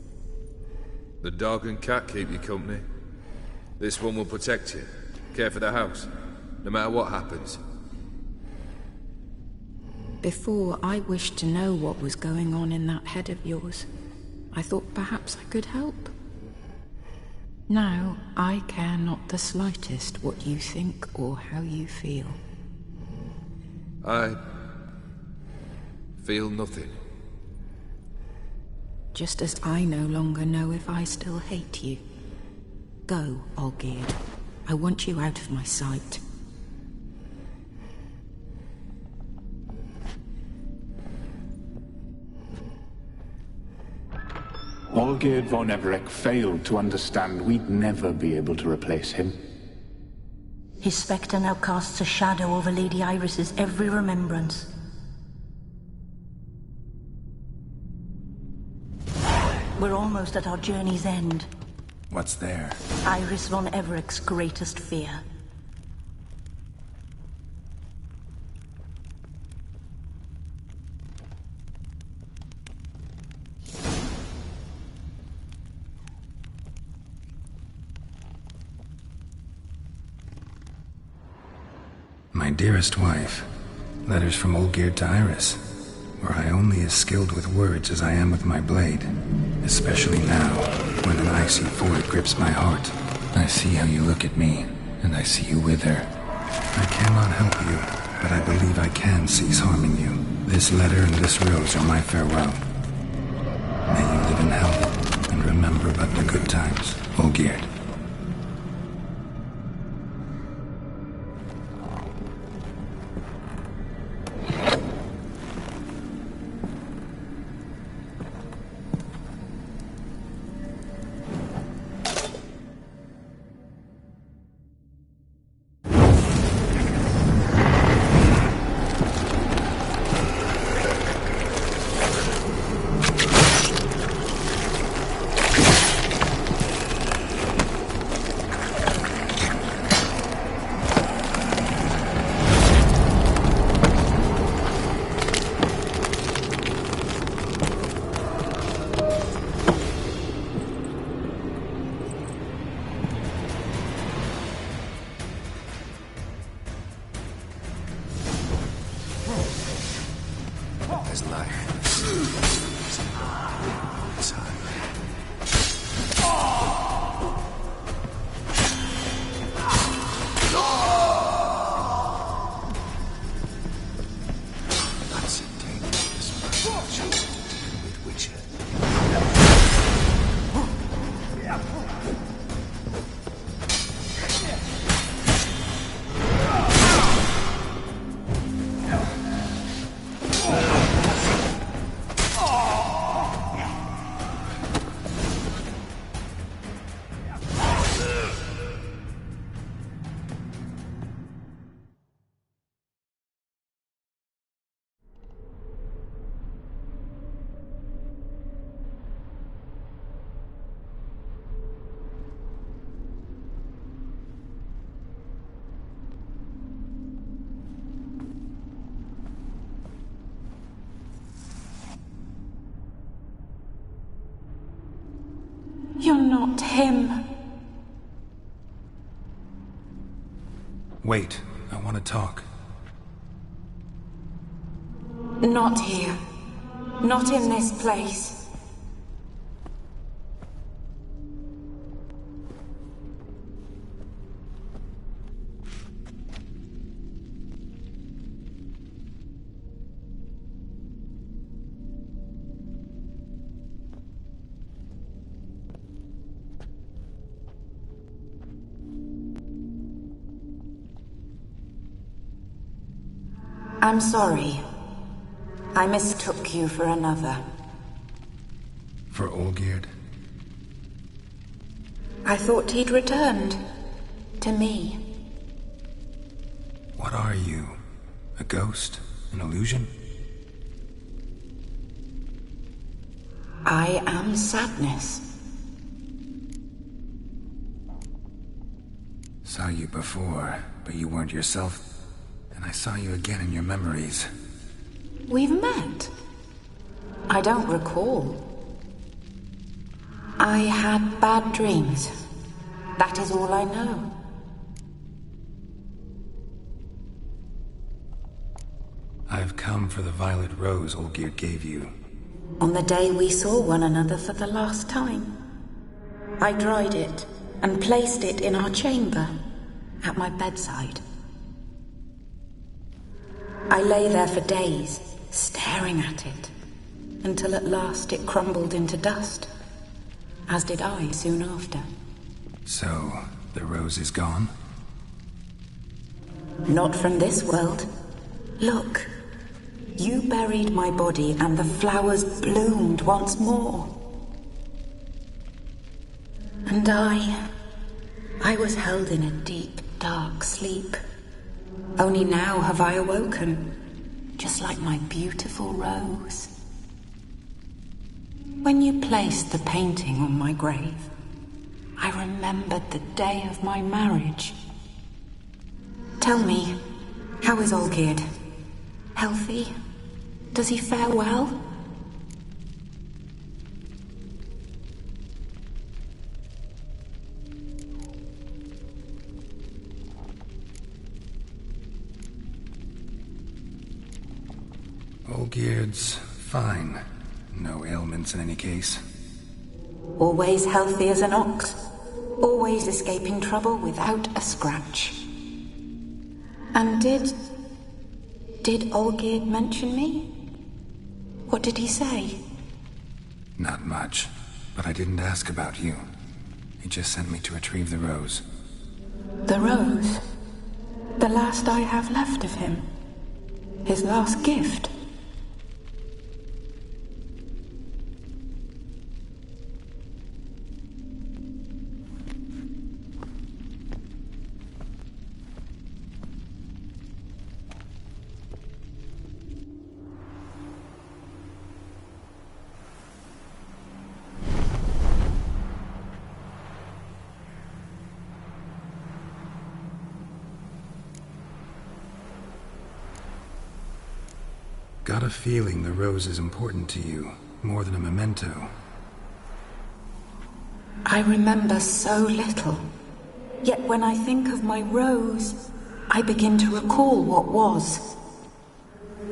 The dog and cat keep you company. This one will protect you. Care for the house, no matter what happens. Before, I wished to know what was going on in that head of yours. I thought perhaps I could help. Now, I care not the slightest what you think or how you feel. I feel nothing. Just as I no longer know if I still hate you. Go, Olgierd. I want you out of my sight. Olgierd von Everec failed to understand we'd never be able to replace him. His spectre now casts a shadow over Lady Iris's every remembrance. We're almost at our journey's end. What's there? Iris von Everec's greatest fear. My dearest wife, letters from Olgierd to Iris, where I only as skilled with words as I am with my blade, especially now, when an icy void grips my heart. I see how you look at me, and I see you wither. I cannot help you, but I believe I can cease harming you. This letter and this rose are my farewell. May you live in health, and remember but the good times, Olgierd. You're not him. Wait, I want to talk. Not here. Not in this place. I'm sorry. I mistook you for another. For Olgierd? I thought he'd returned. To me. What are you? A ghost? An illusion? I am sadness. Saw you before, but you weren't yourself. And I saw you again in your memories. We've met? I don't recall. I had bad dreams. That is all I know. I've come for the violet rose Olgierd gave you. On the day we saw one another for the last time. I dried it and placed it in our chamber, at my bedside. I lay there for days, staring at it, until at last it crumbled into dust, as did I soon after. So, the rose is gone? Not from this world. Look, you buried my body and the flowers bloomed once more. And I was held in a deep, dark sleep. Only now have I awoken, just like my beautiful rose. When you placed the painting on my grave, I remembered the day of my marriage. Tell me, how is Olgierd? Healthy? Does he fare well? Olgierd's fine. No ailments in any case. Always healthy as an ox. Always escaping trouble without a scratch. And did Olgierd mention me? What did he say? Not much, but I didn't ask about you. He just sent me to retrieve the rose. The rose? The last I have left of him? His last gift? Got a feeling the rose is important to you, more than a memento. I remember so little. Yet when I think of my rose, I begin to recall what was.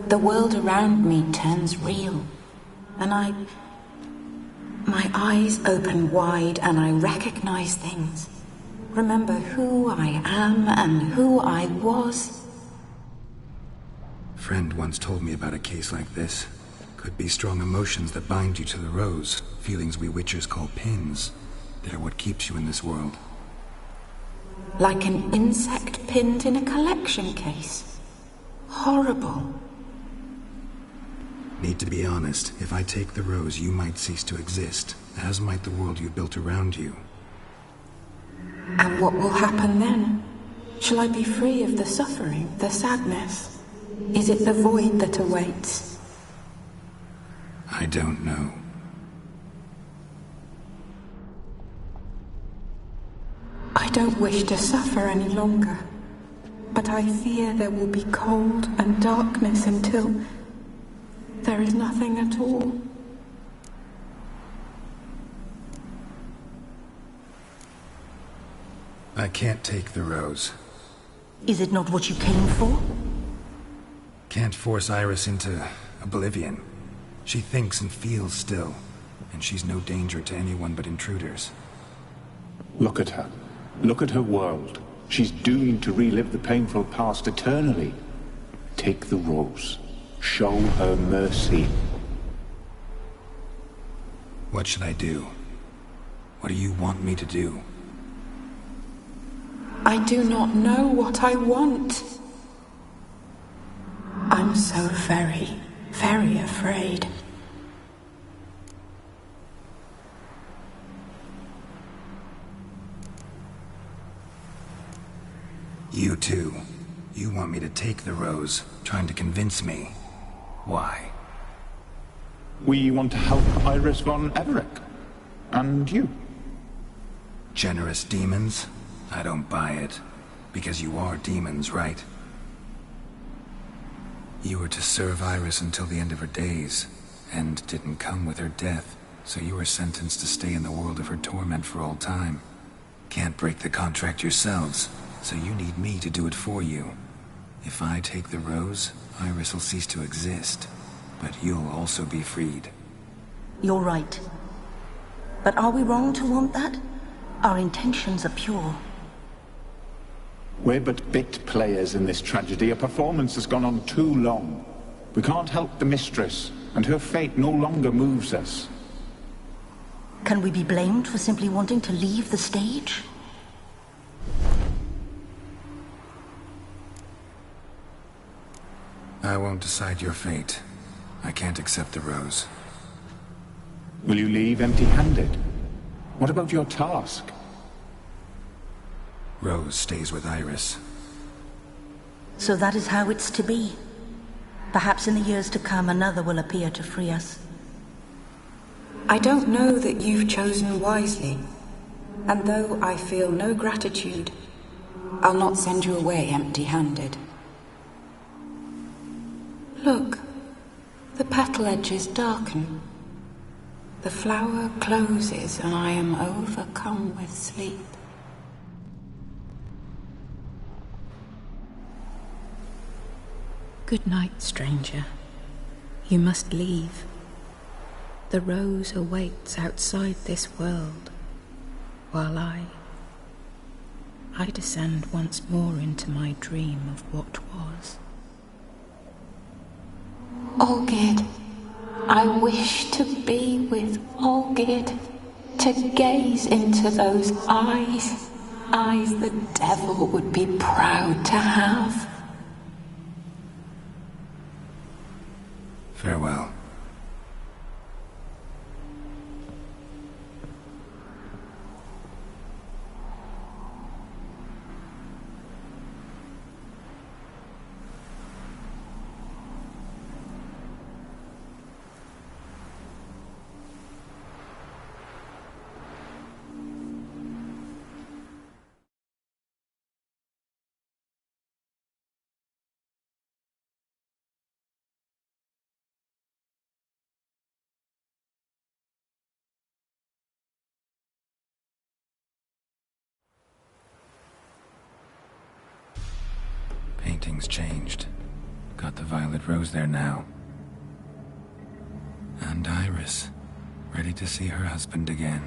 The world around me turns real, and my eyes open wide and I recognize things. Remember who I am and who I was. Friend once told me about a case like this. Could be strong emotions that bind you to the rose, feelings we witchers call pins. They're what keeps you in this world. Like an insect pinned in a collection case. Horrible. Need to be honest, if I take the rose, you might cease to exist, as might the world you built around you. And what will happen then? Shall I be free of the suffering, the sadness? Is it the void that awaits? I don't know. I don't wish to suffer any longer, but I fear there will be cold and darkness until there is nothing at all. I can't take the rose. Is it not what you came for? Can't force Iris into oblivion. She thinks and feels still, and she's no danger to anyone but intruders. Look at her. Look at her world. She's doomed to relive the painful past eternally. Take the rose. Show her mercy. What should I do? What do you want me to do? I do not know what I want. I'm so very, very afraid. You too. You want me to take the rose, trying to convince me. Why? We want to help Iris von Everec. And you. Generous demons? I don't buy it. Because you are demons, right? You were to serve Iris until the end of her days, and didn't come with her death, so you were sentenced to stay in the world of her torment for all time. Can't break the contract yourselves, so you need me to do it for you. If I take the rose, Iris will cease to exist, but you'll also be freed. You're right. But are we wrong to want that? Our intentions are pure. We're but bit players in this tragedy. A performance has gone on too long. We can't help the mistress, and her fate no longer moves us. Can we be blamed for simply wanting to leave the stage? I won't decide your fate. I can't accept the rose. Will you leave empty-handed? What about your task? Rose stays with Iris. So that is how it's to be. Perhaps in the years to come, another will appear to free us. I don't know that you've chosen wisely. And though I feel no gratitude, I'll not send you away empty-handed. Look, the petal edges darken. The flower closes and I am overcome with sleep. Good night, stranger. You must leave. The rose awaits outside this world, while I descend once more into my dream of what was. Olgierd, I wish to be with Olgierd, to gaze into those eyes the devil would be proud to have. Farewell. Painting's changed. Got the violet rose there now. And Iris, ready to see her husband again.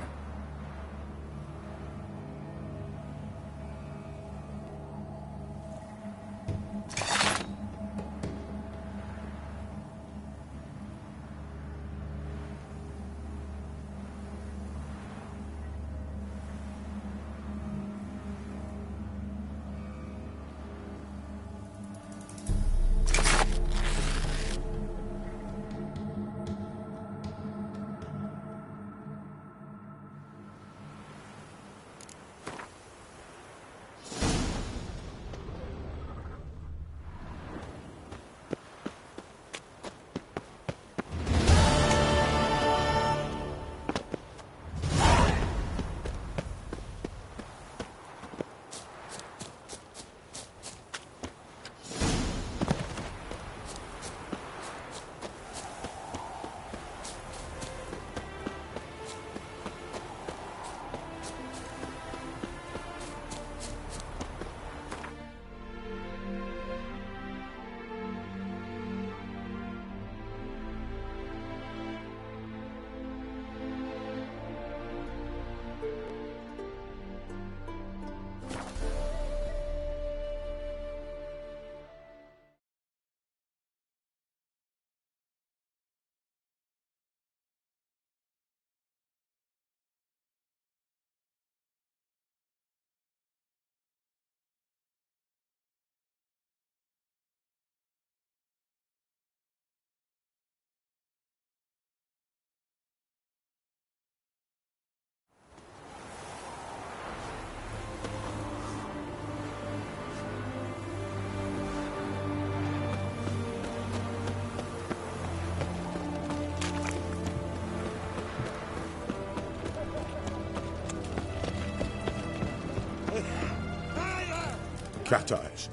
cat eyes.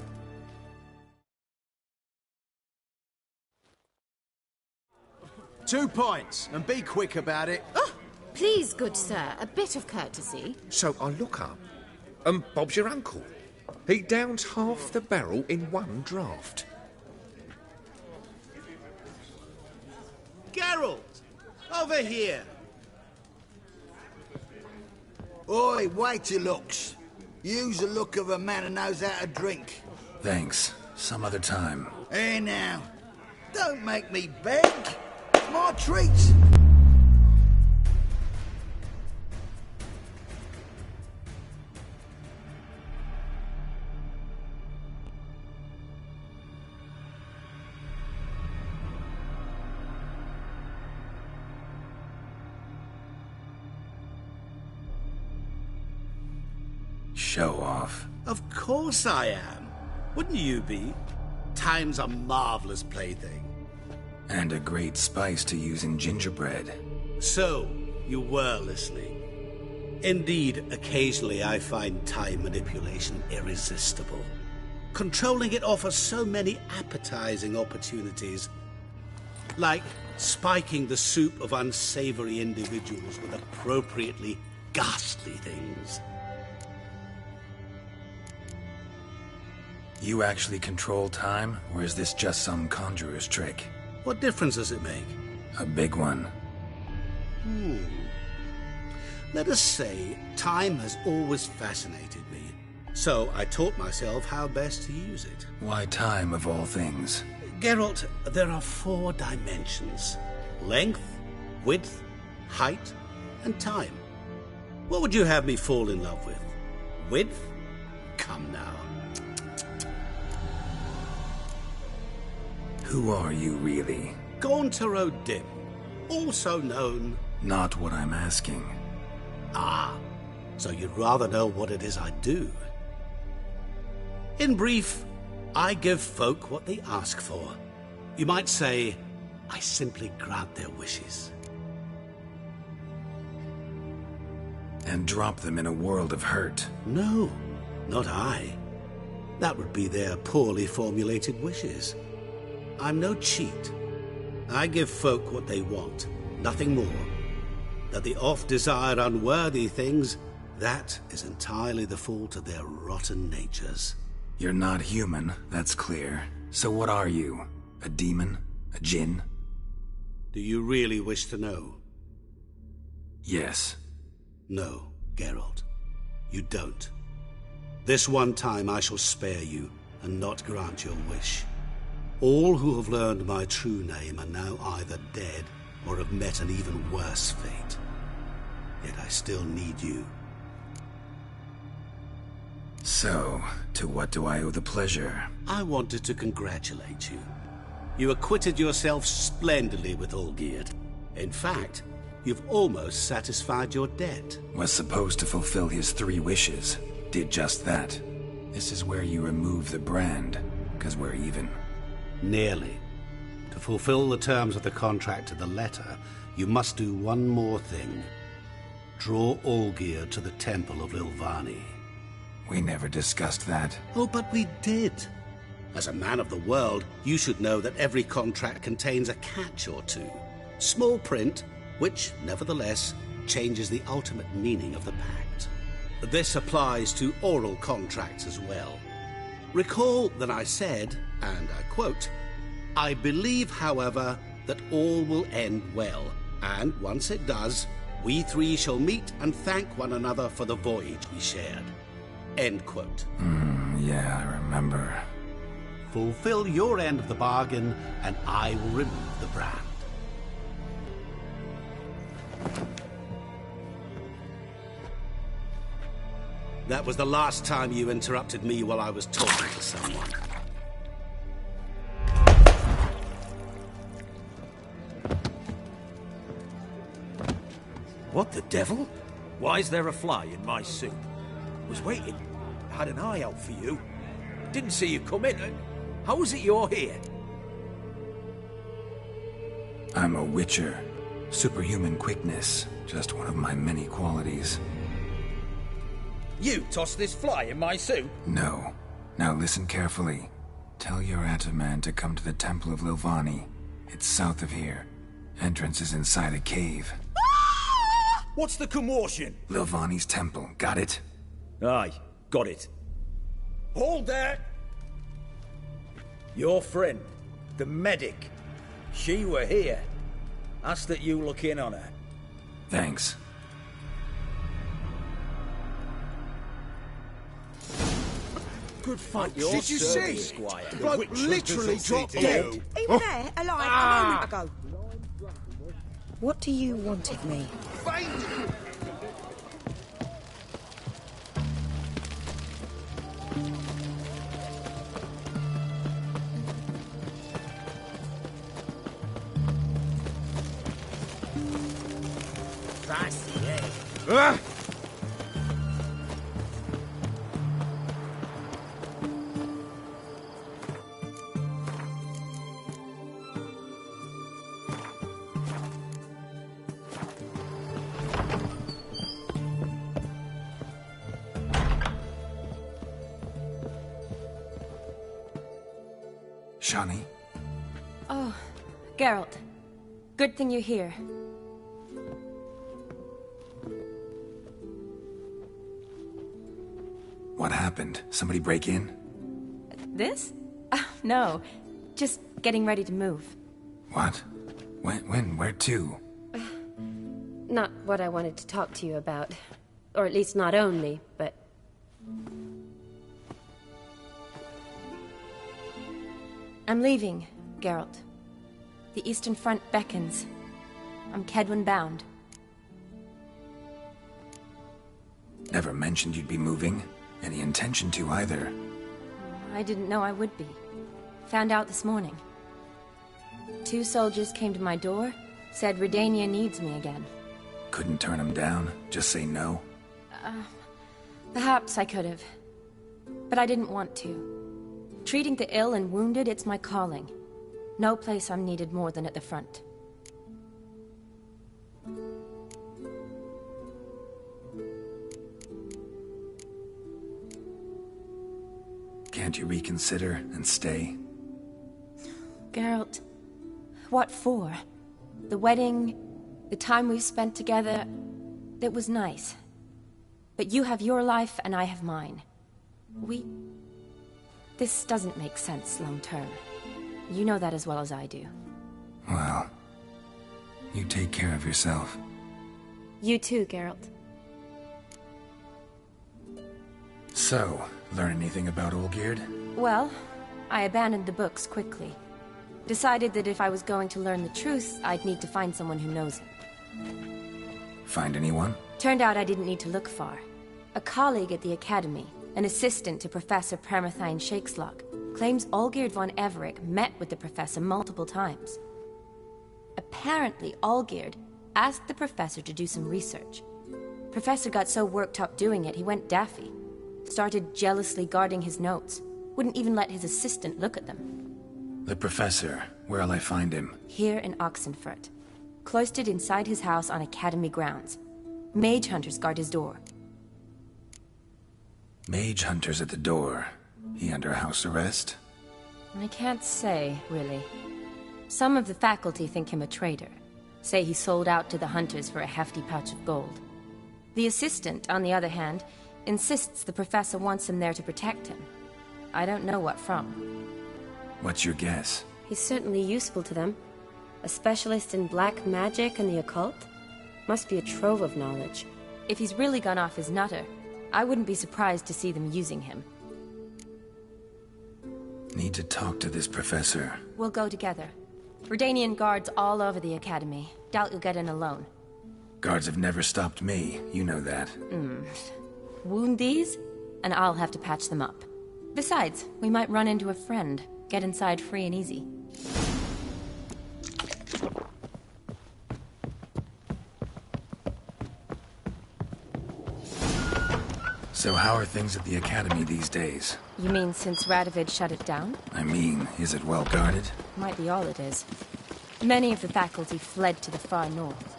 "2 points, and be quick about it." Oh, please, good sir, a bit of courtesy. So I look up, and Bob's your uncle. He downs half the barrel in one draught. Geralt! Over here! Oi, wait your looks. Use the look of a man who knows how to drink. Thanks. Some other time. Hey now, don't make me beg. It's my treat. Show off. Of course I am. Wouldn't you be? Time's a marvelous plaything. And a great spice to use in gingerbread. So, you were listening. Indeed, occasionally I find time manipulation irresistible. Controlling it offers so many appetizing opportunities. Like spiking the soup of unsavory individuals with appropriately ghastly things. You actually control time, or is this just some conjurer's trick? What difference does it make? A big one. Let us say time has always fascinated me. So I taught myself how best to use it. Why time, of all things? Geralt, there are 4 dimensions. Length, width, height, and time. What would you have me fall in love with? Width? Come now. Who are you, really? Gaunter O'Dim, also known... Not what I'm asking. Ah, so you'd rather know what it is I do. In brief, I give folk what they ask for. You might say, I simply grant their wishes. And drop them in a world of hurt. No, not I. That would be their poorly formulated wishes. I'm no cheat. I give folk what they want, nothing more. That the oft-desired unworthy things, that is entirely the fault of their rotten natures. You're not human, that's clear. So what are you? A demon? A djinn? Do you really wish to know? Yes. No, Geralt. You don't. This one time I shall spare you and not grant your wish. All who have learned my true name are now either dead or have met an even worse fate. Yet I still need you. So, to what do I owe the pleasure? I wanted to congratulate you. You acquitted yourself splendidly with Olgierd. In fact, you've almost satisfied your debt. Was supposed to fulfill his 3 wishes. Did just that. This is where you remove the brand, 'cause we're even. Nearly. To fulfill the terms of the contract to the letter, you must do one more thing. Draw Olgierd to the Temple of Ilvani. We never discussed that. Oh, but we did. As a man of the world, you should know that every contract contains a catch or two. Small print, which, nevertheless, changes the ultimate meaning of the pact. This applies to oral contracts as well. Recall that I said, and I quote, "I believe, however, that all will end well, and once it does, we 3 shall meet and thank one another for the voyage we shared." End quote. Yeah, I remember. Fulfill your end of the bargain, and I will remove the brand. That was the last time you interrupted me while I was talking to someone. What the devil? Why is there a fly in my soup? Was waiting. Had an eye out for you. Didn't see you come in. How is it you're here? I'm a witcher. Superhuman quickness. Just one of my many qualities. You tossed this fly in my soup? No. Now listen carefully. Tell your Ataman to come to the Temple of Lilvani. It's south of here. Entrance is inside a cave. What's the commotion? Lilvani's temple, got it? Aye, got it. Hold there! Your friend, the medic. She were here. Ask that you look in on her. Thanks. Good fight. Your Did you service, see? Squire. The bloke literally dropped dead. He was there, alive, a moment ago. What do you want of me? Shani? Oh, Geralt. Good thing you're here. What happened? Somebody break in? This? No. Just getting ready to move. What? When? Where to? Not what I wanted to talk to you about. Or at least not only, but... I'm leaving, Geralt. The Eastern Front beckons. I'm Kedwen bound. Never mentioned you'd be moving. Any intention to either. I didn't know I would be. Found out this morning. 2 soldiers came to my door, said Redania needs me again. Couldn't turn them down? Just say no? Perhaps I could have. But I didn't want to. Treating the ill and wounded, it's my calling. No place I'm needed more than at the front. Can't you reconsider and stay? Geralt, what for? The wedding, the time we've spent together, it was nice. But you have your life and I have mine. This doesn't make sense long term. You know that as well as I do. Well, you take care of yourself. You too, Geralt. So, learn anything about Olgierd? Well, I abandoned the books quickly. Decided that if I was going to learn the truth, I'd need to find someone who knows it. Find anyone? Turned out I didn't need to look far. A colleague at the Academy, an assistant to Professor Permathine Shakeslog, claims Olgierd von Everec met with the professor multiple times. Apparently, Olgierd asked the professor to do some research. Professor got so worked up doing it, he went daffy. Started jealously guarding his notes. Wouldn't even let his assistant look at them. The professor. Where'll I find him? Here in Oxenfurt. Cloistered inside his house on Academy grounds. Mage hunters guard his door. Mage hunters at the door. He under house arrest? I can't say, really. Some of the faculty think him a traitor. Say he sold out to the hunters for a hefty pouch of gold. The assistant, on the other hand, insists the professor wants him there to protect him. I don't know what from. What's your guess? He's certainly useful to them. A specialist in black magic and the occult? Must be a trove of knowledge. If he's really gone off his nutter, I wouldn't be surprised to see them using him. Need to talk to this professor. We'll go together. Redanian guards all over the Academy. Doubt you'll get in alone. Guards have never stopped me. You know that. Wound these, and I'll have to patch them up. Besides, we might run into a friend. Get inside free and easy. So how are things at the Academy these days? You mean since Radovid shut it down? I mean, is it well guarded? Might be all it is. Many of the faculty fled to the far north.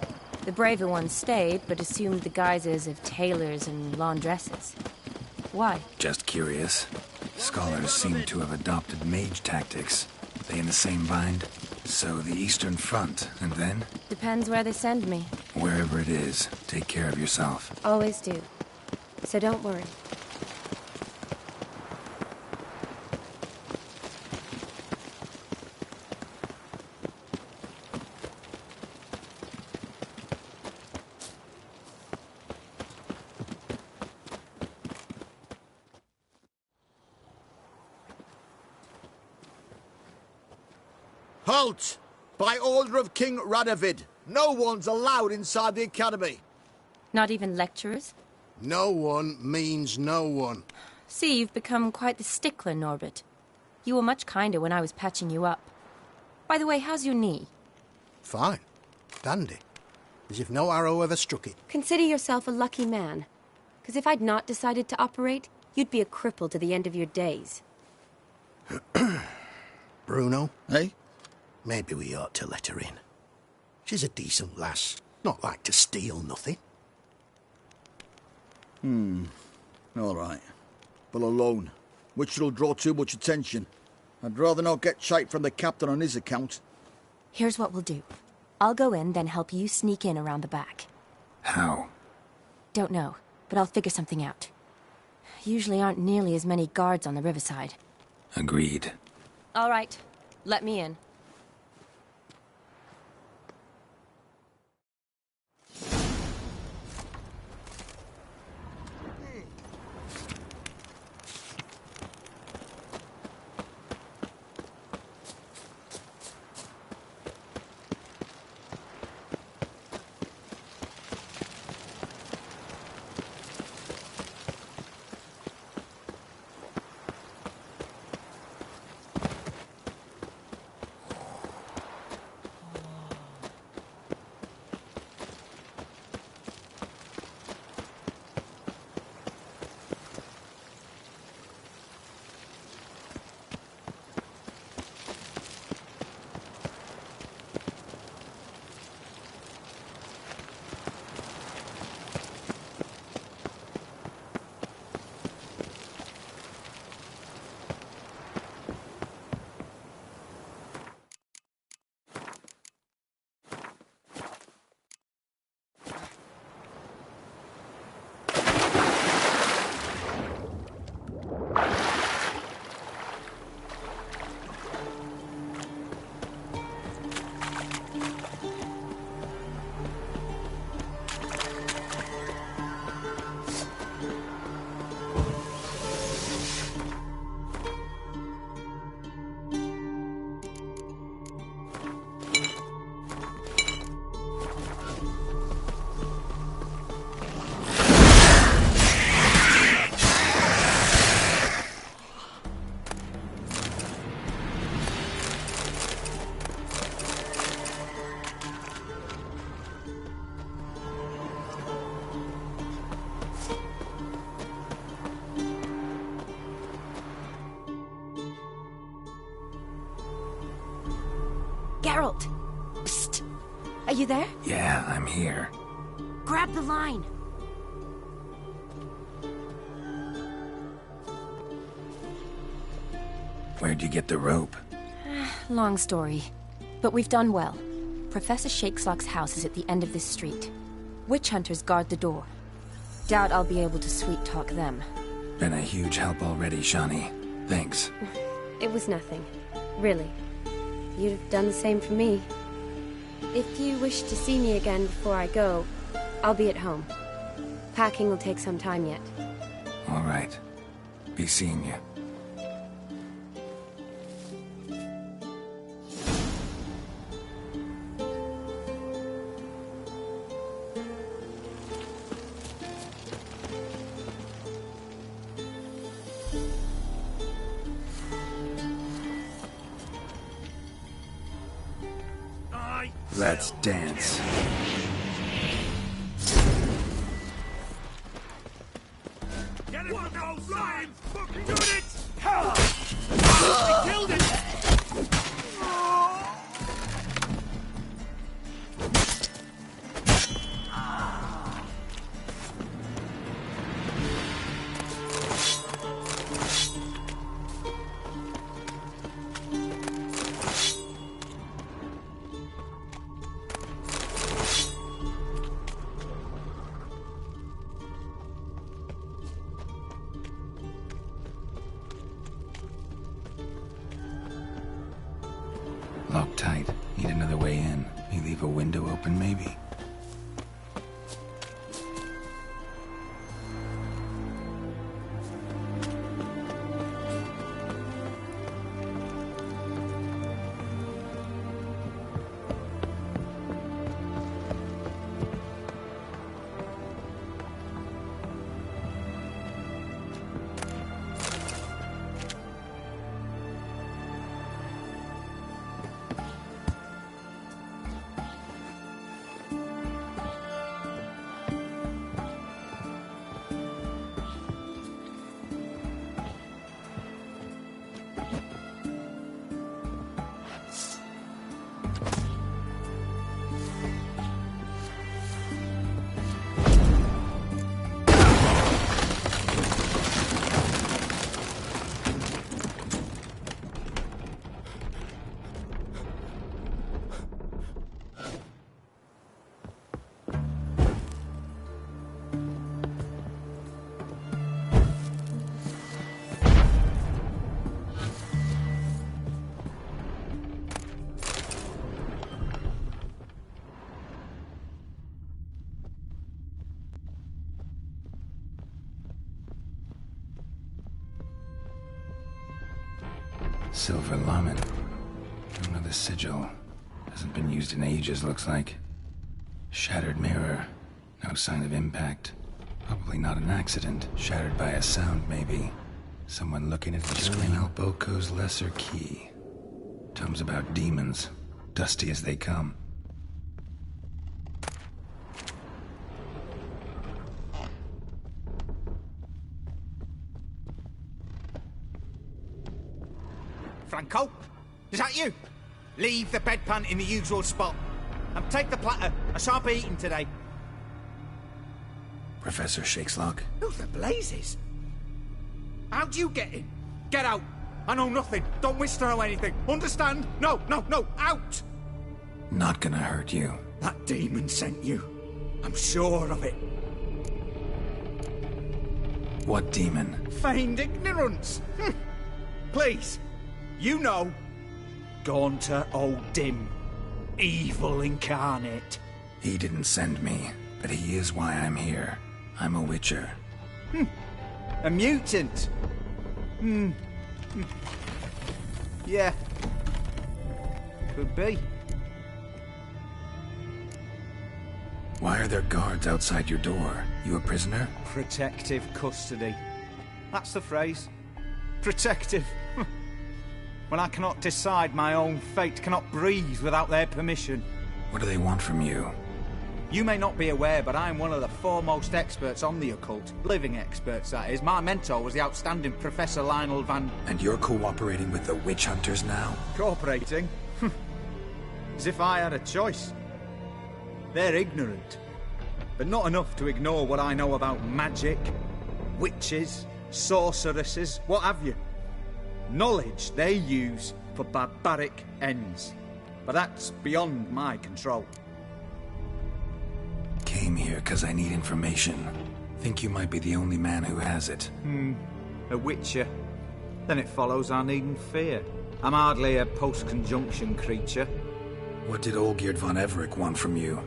The braver ones stayed, but assumed the guises of tailors and laundresses. Why? Just curious. Scholars seem to have adopted mage tactics. They in the same bind? So the Eastern Front, and then? Depends where they send me. Wherever it is, take care of yourself. Always do. So don't worry. Halt! By order of King Radovid, no one's allowed inside the academy. Not even lecturers? No one means no one. See, you've become quite the stickler, Norbert. You were much kinder when I was patching you up. By the way, how's your knee? Fine. Dandy. As if no arrow ever struck it. Consider yourself a lucky man. Because if I'd not decided to operate, you'd be a cripple to the end of your days. Bruno, eh? Maybe we ought to let her in. She's a decent lass. Not like to steal nothing. All right. But alone, which will draw too much attention. I'd rather not get shite from the captain on his account. Here's what we'll do. I'll go in, then help you sneak in around the back. How? Don't know, but I'll figure something out. Usually aren't nearly as many guards on the riverside. Agreed. All right. Let me in. Geralt! Psst! Are you there? Yeah, I'm here. Grab the line! Where'd you get the rope? Long story. But we've done well. Professor Shakeslock's house is at the end of this street. Witch hunters guard the door. Doubt I'll be able to sweet-talk them. Been a huge help already, Shani. Thanks. It was nothing. Really. You'd have done the same for me. If you wish to see me again before I go, I'll be at home. Packing will take some time yet. All right. Be seeing you. Let's dance. Get it from those lines! Fucking doing it! We killed it! Locked tight. Need another way in. You leave a window open, maybe? Silver Lamen. Another sigil. Hasn't been used in ages, looks like. Shattered mirror. No sign of impact. Probably not an accident. Shattered by a sound, maybe. Someone looking at the screen. Boko's lesser key. Tomes about demons. Dusty as they come. Franco? Is that you? Leave the bedpan in the usual spot. And take the platter. I shan't be eating today. Professor Shakeslock? Who the blazes? How'd you get in? Get out. I know nothing. Don't wish to know anything. Understand? No, out! Not gonna hurt you. That demon sent you. I'm sure of it. What demon? Feigned ignorance. Please. You know, Gaunter O'Dim, evil incarnate. He didn't send me, but he is why I'm here. I'm a witcher. A mutant? Yeah. Could be. Why are there guards outside your door? You a prisoner? Protective custody. That's the phrase. Protective. When I cannot decide my own fate, cannot breathe without their permission. What do they want from you? You may not be aware, but I'm one of the foremost experts on the occult. Living experts, that is. My mentor was the outstanding Professor Lionel Van... And you're cooperating with the witch hunters now? Cooperating? As if I had a choice. They're ignorant. But not enough to ignore what I know about magic, witches, sorceresses, what have you. Knowledge they use for barbaric ends. But that's beyond my control. Came here because I need information. Think you might be the only man who has it. A witcher. Then it follows I needn't fear. I'm hardly a post-conjunction creature. What did Olgierd von Everec want from you?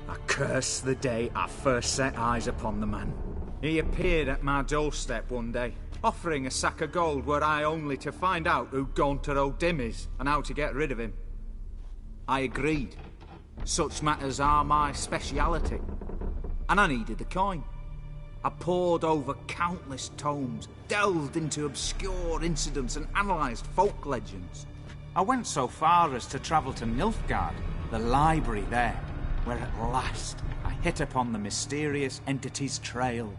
I curse the day I first set eyes upon the man. He appeared at my doorstep one day, offering a sack of gold were I only to find out who Gaunter O'Dim is and how to get rid of him. I agreed. Such matters are my speciality. And I needed the coin. I pored over countless tomes, delved into obscure incidents and analysed folk legends. I went so far as to travel to Nilfgaard, the library there, where at last I hit upon the mysterious entity's trail.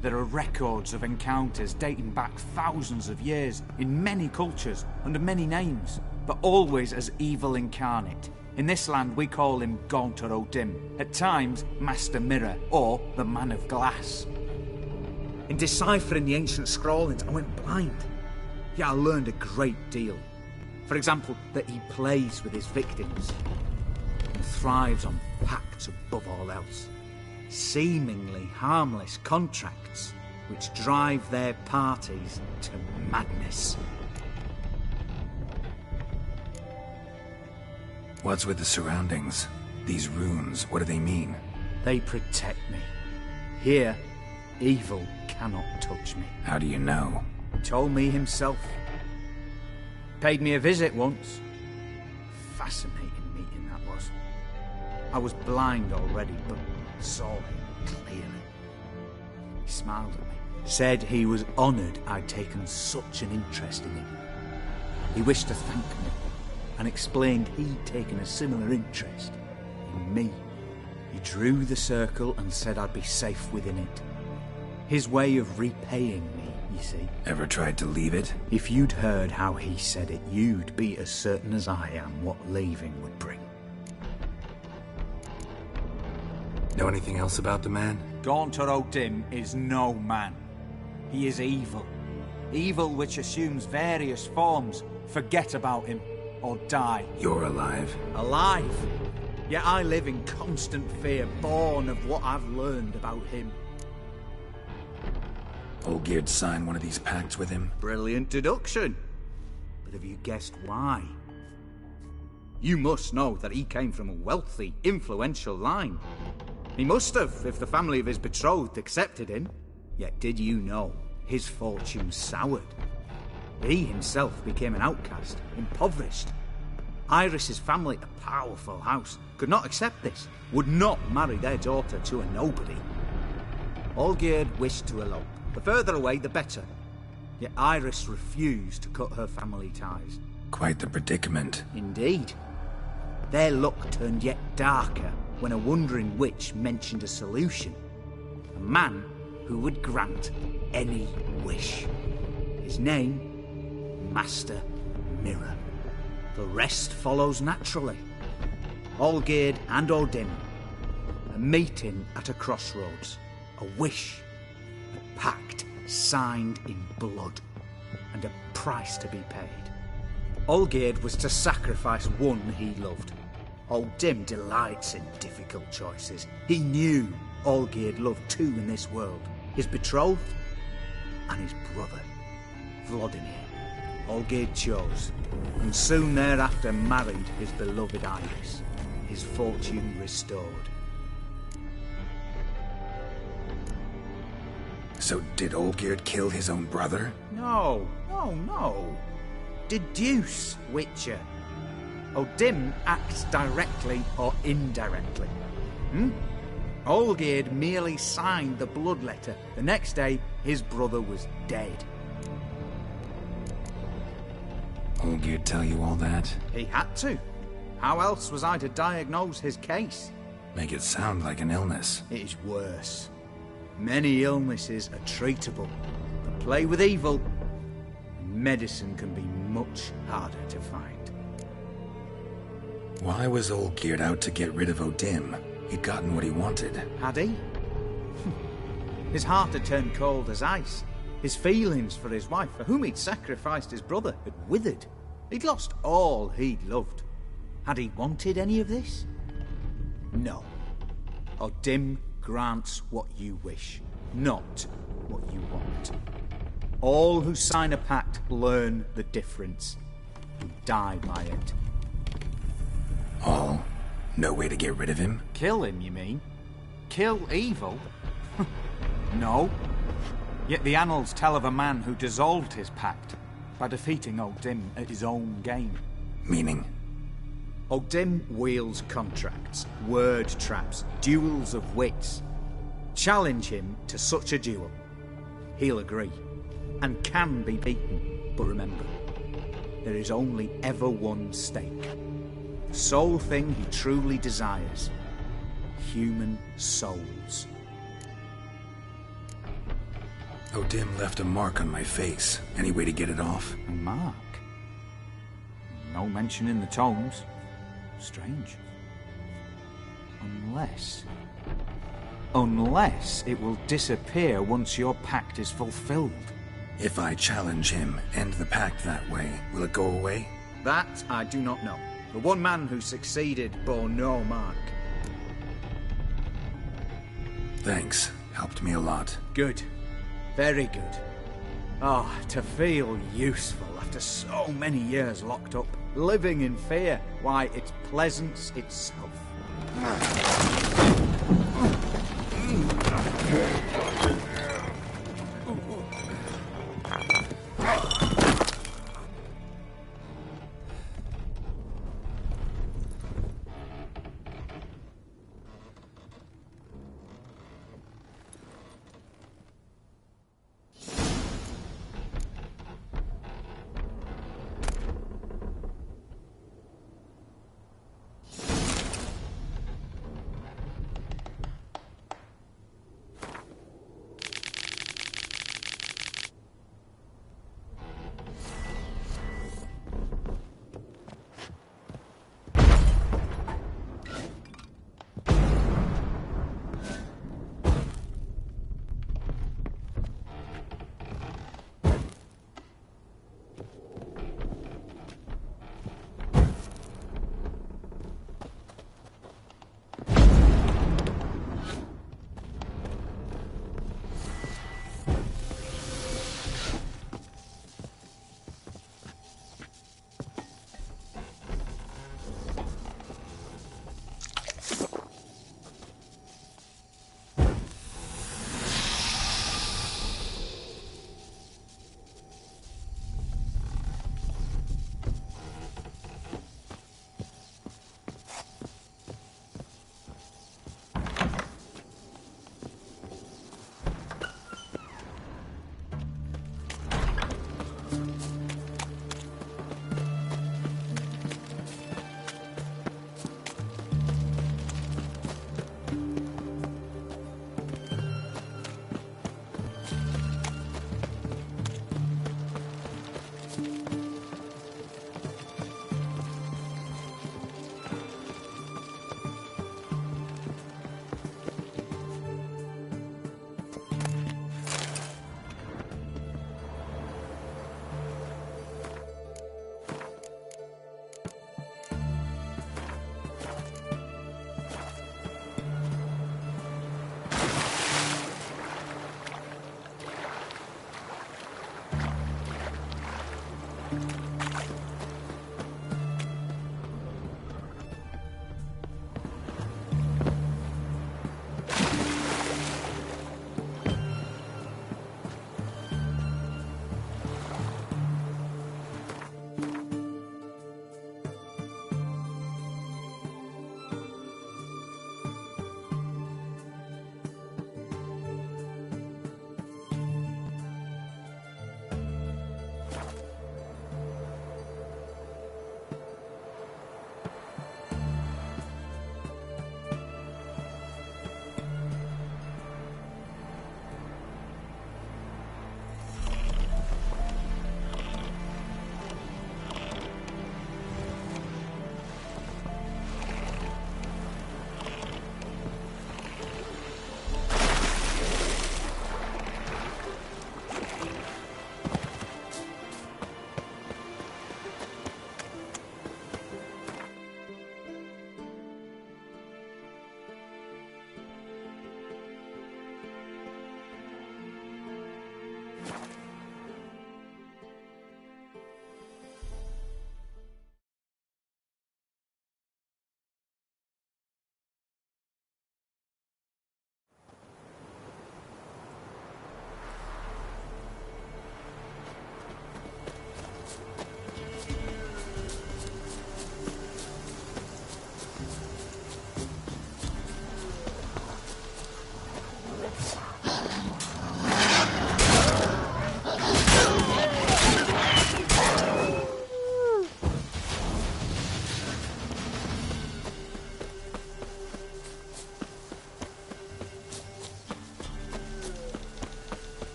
There are records of encounters dating back thousands of years in many cultures under many names, but always as evil incarnate. In this land we call him Gaunter O'Dim, at times Master Mirror or the Man of Glass. In deciphering the ancient scrawlings I went blind, yet I learned a great deal. For example, that he plays with his victims and thrives on pacts above all else. Seemingly harmless contracts which drive their parties to madness. What's with the surroundings? These runes, what do they mean? They protect me. Here, evil cannot touch me. How do you know? He told me himself. Paid me a visit once. Fascinating meeting that was. I was blind already, but saw him clearly. He smiled at me. Said he was honoured I'd taken such an interest in him. He wished to thank me, and explained he'd taken a similar interest in me. He drew the circle and said I'd be safe within it. His way of repaying me, you see. Ever tried to leave it? If you'd heard how he said it, you'd be as certain as I am what leaving would bring. Know anything else about the man? Gaunter O'Dim is no man. He is evil. Evil which assumes various forms. Forget about him, or die. You're alive. Alive? Yet I live in constant fear, born of what I've learned about him. Olgierd signed one of these pacts with him? Brilliant deduction. But have you guessed why? You must know that he came from a wealthy, influential line. He must have, if the family of his betrothed accepted him. Yet did you know his fortune soured? He himself became an outcast, impoverished. Iris's family, a powerful house, could not accept this, would not marry their daughter to a nobody. Olgierd wished to elope. The further away, the better. Yet Iris refused to cut her family ties. Quite the predicament. Indeed. Their luck turned yet darker when a wandering witch mentioned a solution. A man who would grant any wish. His name, Master Mirror. The rest follows naturally. Olgierd and O'Dim, a meeting at a crossroads, a wish, a pact signed in blood, and a price to be paid. Olgierd was to sacrifice one he loved. O'Dim delights in difficult choices. He knew Olgierd loved two in this world, his betrothed and his brother, Vladimir. Olgierd chose, and soon thereafter married his beloved Iris, his fortune restored. So did Olgierd kill his own brother? No. Deduce, Witcher. O'Dim acts directly or indirectly. Olgierd merely signed the blood letter. The next day, his brother was dead. Olgierd tell you all that? He had to. How else was I to diagnose his case? Make it sound like an illness. It is worse. Many illnesses are treatable, but play with evil, and medicine can be much harder to find. Why was Olgierd out to get rid of O'Dim? He'd gotten what he wanted. Had he? His heart had turned cold as ice. His feelings for his wife, for whom he'd sacrificed his brother, had withered. He'd lost all he'd loved. Had he wanted any of this? No. O'Dim grants what you wish, not what you want. All who sign a pact learn the difference and die by it. All? No way to get rid of him? Kill him, you mean? Kill evil? No. Yet the annals tell of a man who dissolved his pact by defeating O'Dim at his own game. Meaning? O'Dim wields contracts, word traps, duels of wits. Challenge him to such a duel. He'll agree, and can be beaten. But remember, there is only ever one stake. The sole thing he truly desires. Human souls. O'Dim left a mark on my face. Any way to get it off? A mark? No mention in the tomes. Strange. Unless it will disappear once your pact is fulfilled. If I challenge him, end the pact that way, will it go away? That I do not know. The one man who succeeded bore no mark. Thanks. Helped me a lot. Good. Very good. To feel useful after so many years locked up. living in fear. Why, it's pleasance itself.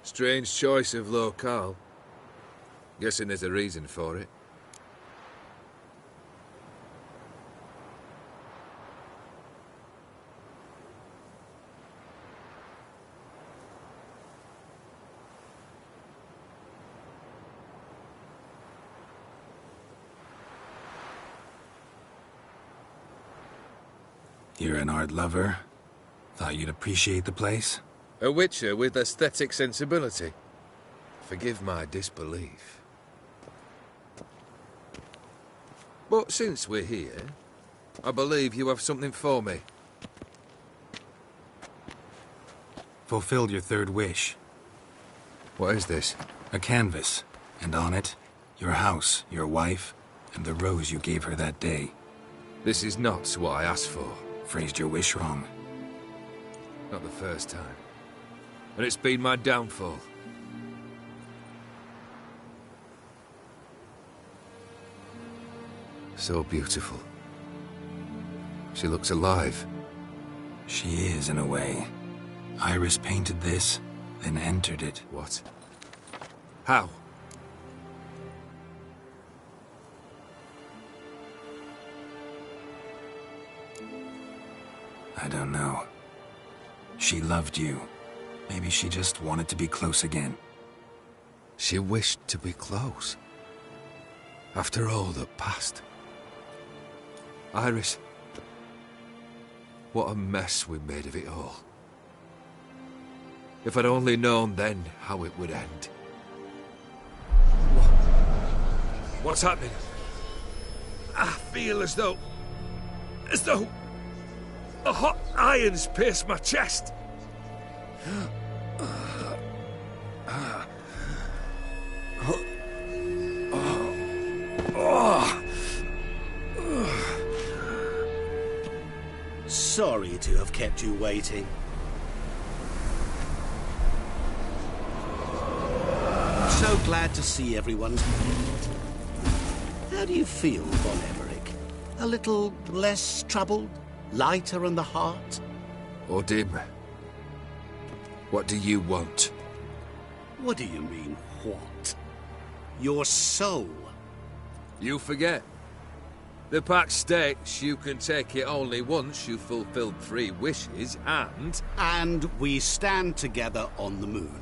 Strange choice of locale. Guessing there's a reason for it. You're an art lover? Thought you'd appreciate the place? A witcher with aesthetic sensibility. Forgive my disbelief. But since we're here, I believe you have something for me. Fulfilled your third wish. What is this? A canvas, and on it, your house, your wife, and the rose you gave her that day. This is not what I asked for. Phrased your wish wrong. Not the first time. And it's been my downfall. So beautiful. She looks alive. She is, in a way. Iris painted this, then entered it. What? How? I don't know. She loved you. Maybe she just wanted to be close again. She wished to be close. After all that passed. Iris. What a mess we made of it all. If I'd only known then how it would end. What's happening? I feel as though a hot iron's pierced my chest. Sorry to have kept you waiting. So glad to see everyone's made. How do you feel, Von Emmerich? A little less troubled? Lighter in the heart? Odim, what do you want? What do you mean, what? Your soul. You forget. The pact states you can take it only once you've fulfilled 3 wishes, and... And we stand together on the moon.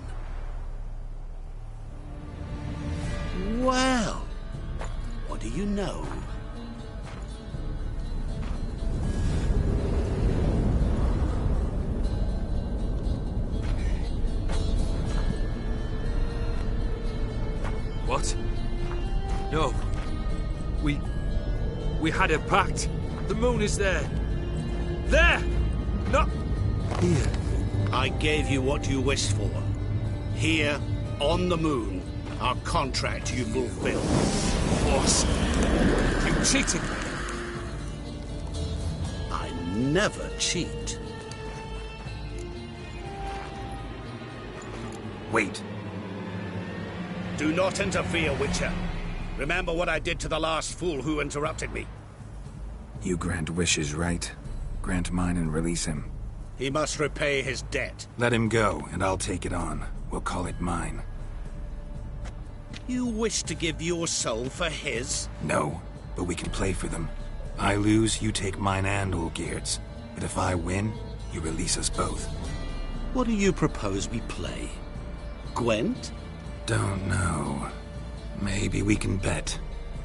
Well, what do you know? What? No. We had a pact. The moon is there. There! Not here. I gave you what you wished for. Here, on the moon, our contract you fulfilled. Boss, you cheated me. I never cheat. Wait. Do not interfere, Witcher. Remember what I did to the last fool who interrupted me. You grant wishes, right? Grant mine and release him. He must repay his debt. Let him go, and I'll take it on. We'll call it mine. You wish to give your soul for his? No, but we can play for them. I lose, you take mine and Olgierd's. But if I win, you release us both. What do you propose we play? Gwent? Don't know. Maybe we can bet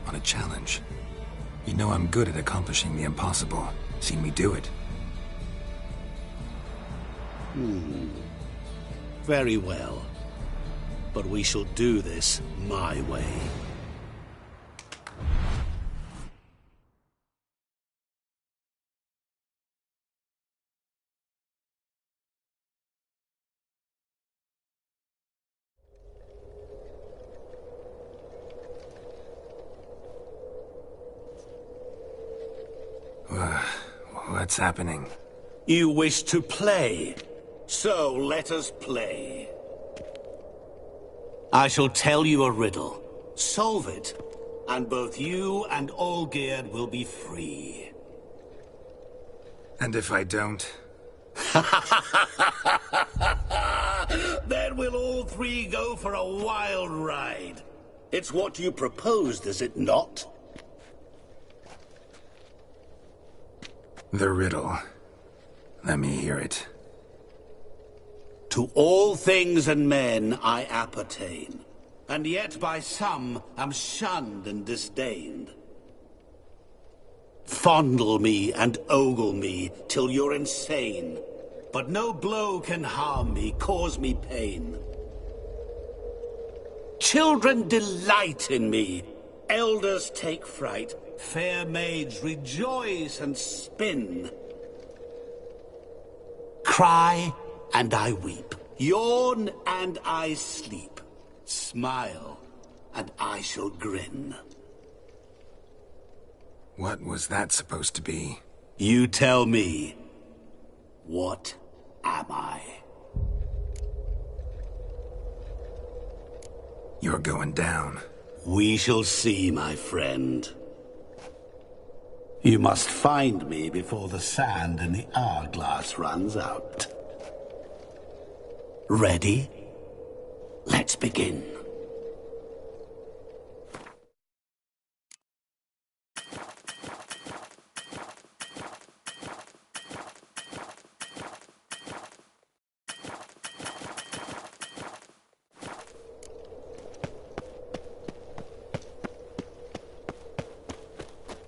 on a challenge. You know I'm good at accomplishing the impossible. Seen me do it. Very well. But we shall do this my way. What's happening? You wish to play, so let us play. I shall tell you a riddle. Solve it, and both you and Olgierd will be free. And if I don't? Then we'll all three go for a wild ride. It's what you proposed, is it not? The riddle. Let me hear it. To all things and men I appertain, and yet by some am shunned and disdained. Fondle me and ogle me till you're insane, but no blow can harm me, cause me pain. Children delight in me, elders take fright, fair maids rejoice and spin. Cry and I weep, yawn and I sleep, smile and I shall grin. What was that supposed to be? You tell me. What am I? You're going down. We shall see, my friend. You must find me before the sand in the hourglass runs out. Ready? Let's begin.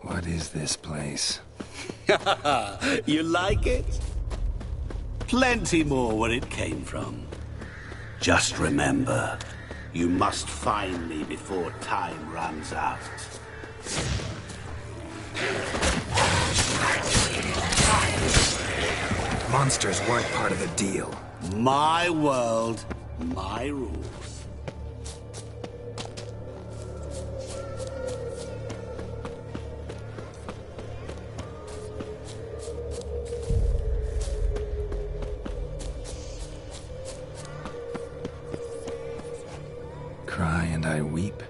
What is this place? You like it? Plenty more where it came from. Just remember, you must find me before time runs out. Monsters weren't part of the deal. My world, my rules. Cry and I weep,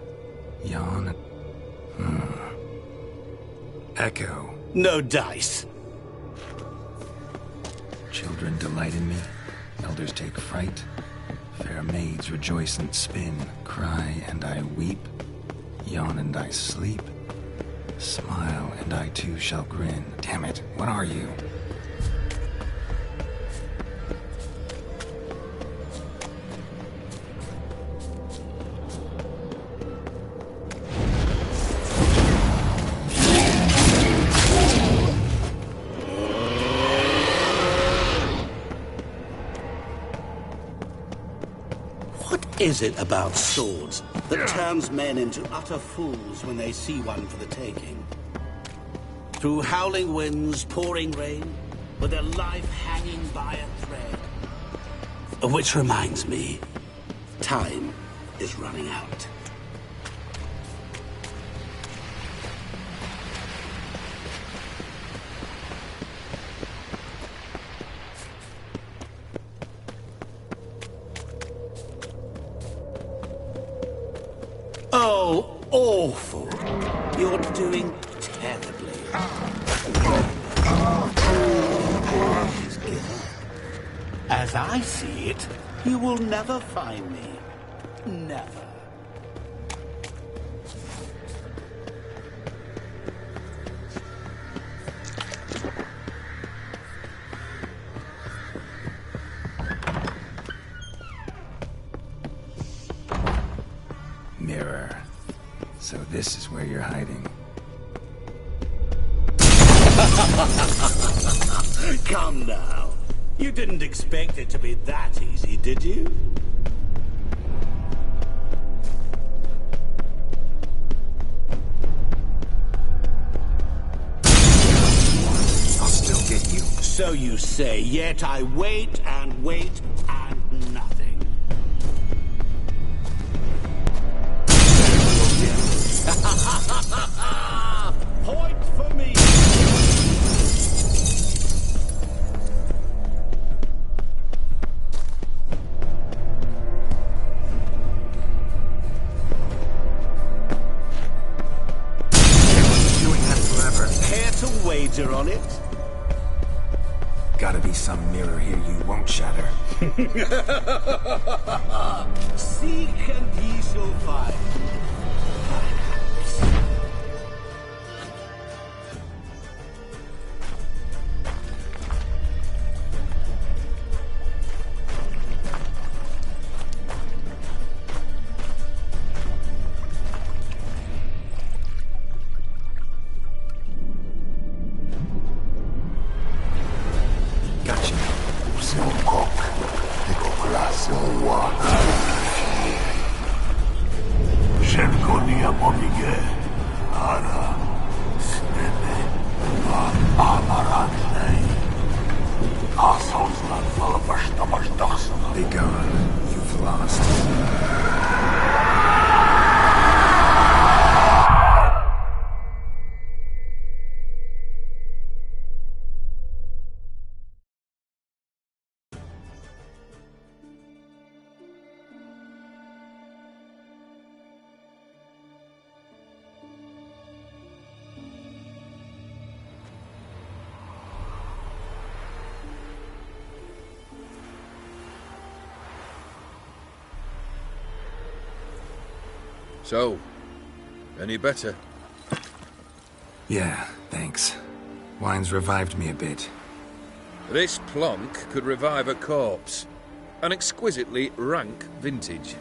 yawn. Echo. No dice. Children delight in me, elders take fright. Fair maids rejoice and spin. Cry and I weep, yawn and I sleep. Smile and I too shall grin. Damn it, what are you? What is it about swords that turns men into utter fools when they see one for the taking? Through howling winds, pouring rain, with their life hanging by a thread. Which reminds me, time is running out. Oh, awful. You're doing terribly. As I see it, you will never find me. Never. Mirror. So this is where you're hiding. Come now. You didn't expect it to be that easy, did you? I'll still get you. So you say, yet I wait and wait and nothing. Point for me! Doing that forever. Care to wager on it? Gotta be some mirror here you won't shatter. Seek and ye shall find. Be gone. You've lost. So, any better? Yeah, thanks. Wine's revived me a bit. This plonk could revive a corpse. An exquisitely rank vintage.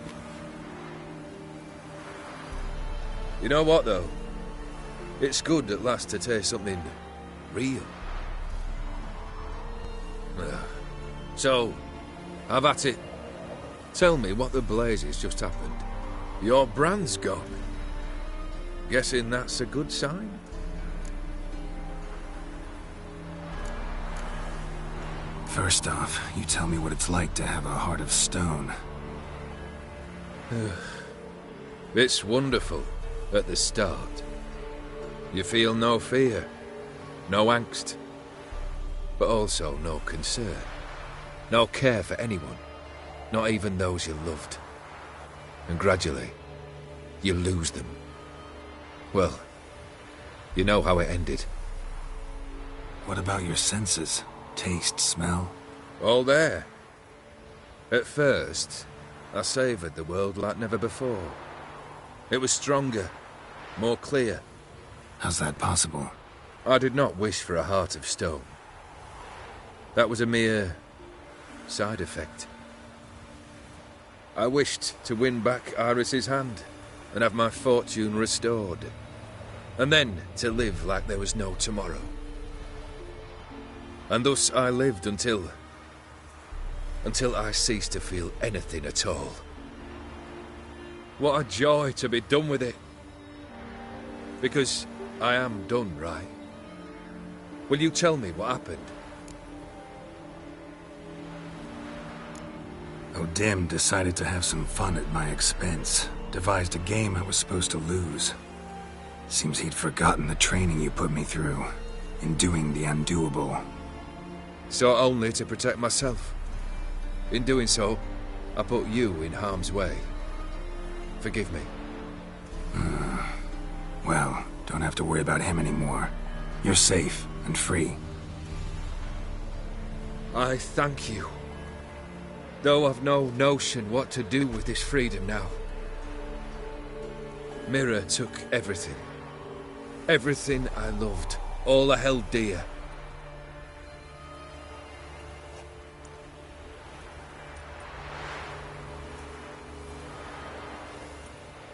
You know what, though? It's good at last to taste something real. So, have at it. Tell me what the blazes just happened. Your brand's gone. Guessing that's a good sign? First off, you tell me what it's like to have a heart of stone. It's wonderful at the start. You feel no fear, no angst, but also no concern, no care for anyone, not even those you loved. And gradually, you lose them. Well, you know how it ended. What about your senses? Taste, smell? All there. At first, I savoured the world like never before. It was stronger, more clear. How's that possible? I did not wish for a heart of stone. That was a mere side effect. I wished to win back Iris's hand and have my fortune restored. And then to live like there was no tomorrow. And thus I lived until I ceased to feel anything at all. What a joy to be done with it. Because I am done, right? Will you tell me what happened? O'Dim decided to have some fun at my expense. Devised a game I was supposed to lose. Seems he'd forgotten the training you put me through. In doing the undoable. So only to protect myself. In doing so, I put you in harm's way. Forgive me. Well, don't have to worry about him anymore. You're safe and free. I thank you. Though I've no notion what to do with this freedom now. Mira took everything. Everything I loved. All I held dear.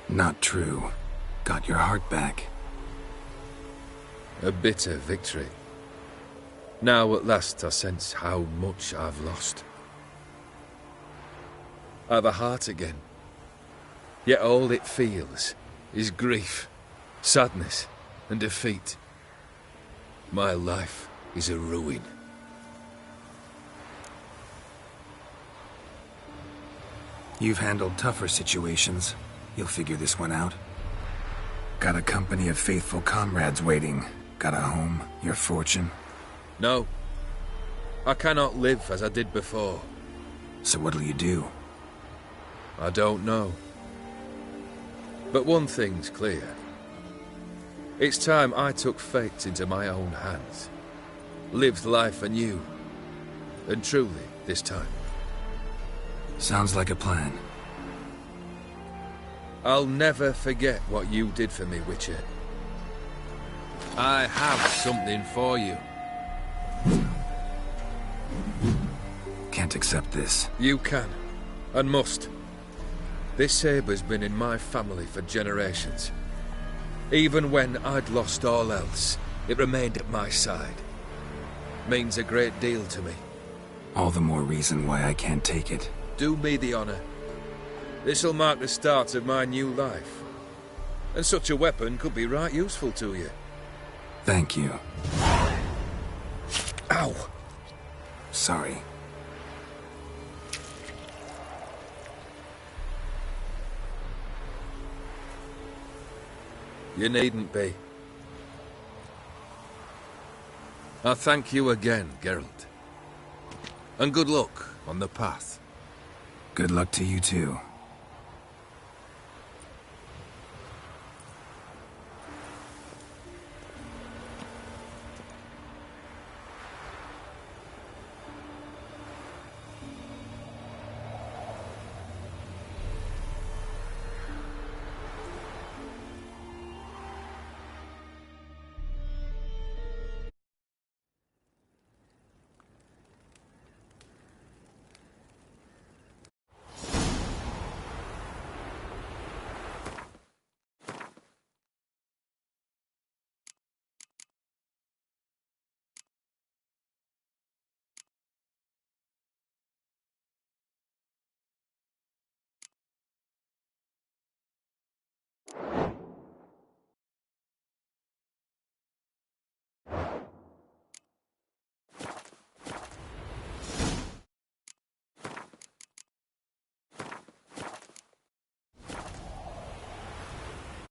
Not true. Got your heart back. A bitter victory. Now at last I sense how much I've lost. I've a heart again. Yet all it feels is grief, sadness, and defeat. My life is a ruin. You've handled tougher situations. You'll figure this one out. Got a company of faithful comrades waiting. Got a home, your fortune. No. I cannot live as I did before. So what'll you do? I don't know. But one thing's clear. It's time I took fate into my own hands. Lived life anew. And truly, this time. Sounds like a plan. I'll never forget what you did for me, Witcher. I have something for you. Can't accept this. You can, and must. This sabre's been in my family for generations. Even when I'd lost all else, it remained at my side. Means a great deal to me. All the more reason why I can't take it. Do me the honor. This'll mark the start of my new life. And such a weapon could be right useful to you. Thank you. Ow! Sorry. You needn't be. I thank you again, Geralt. And good luck on the path. Good luck to you too.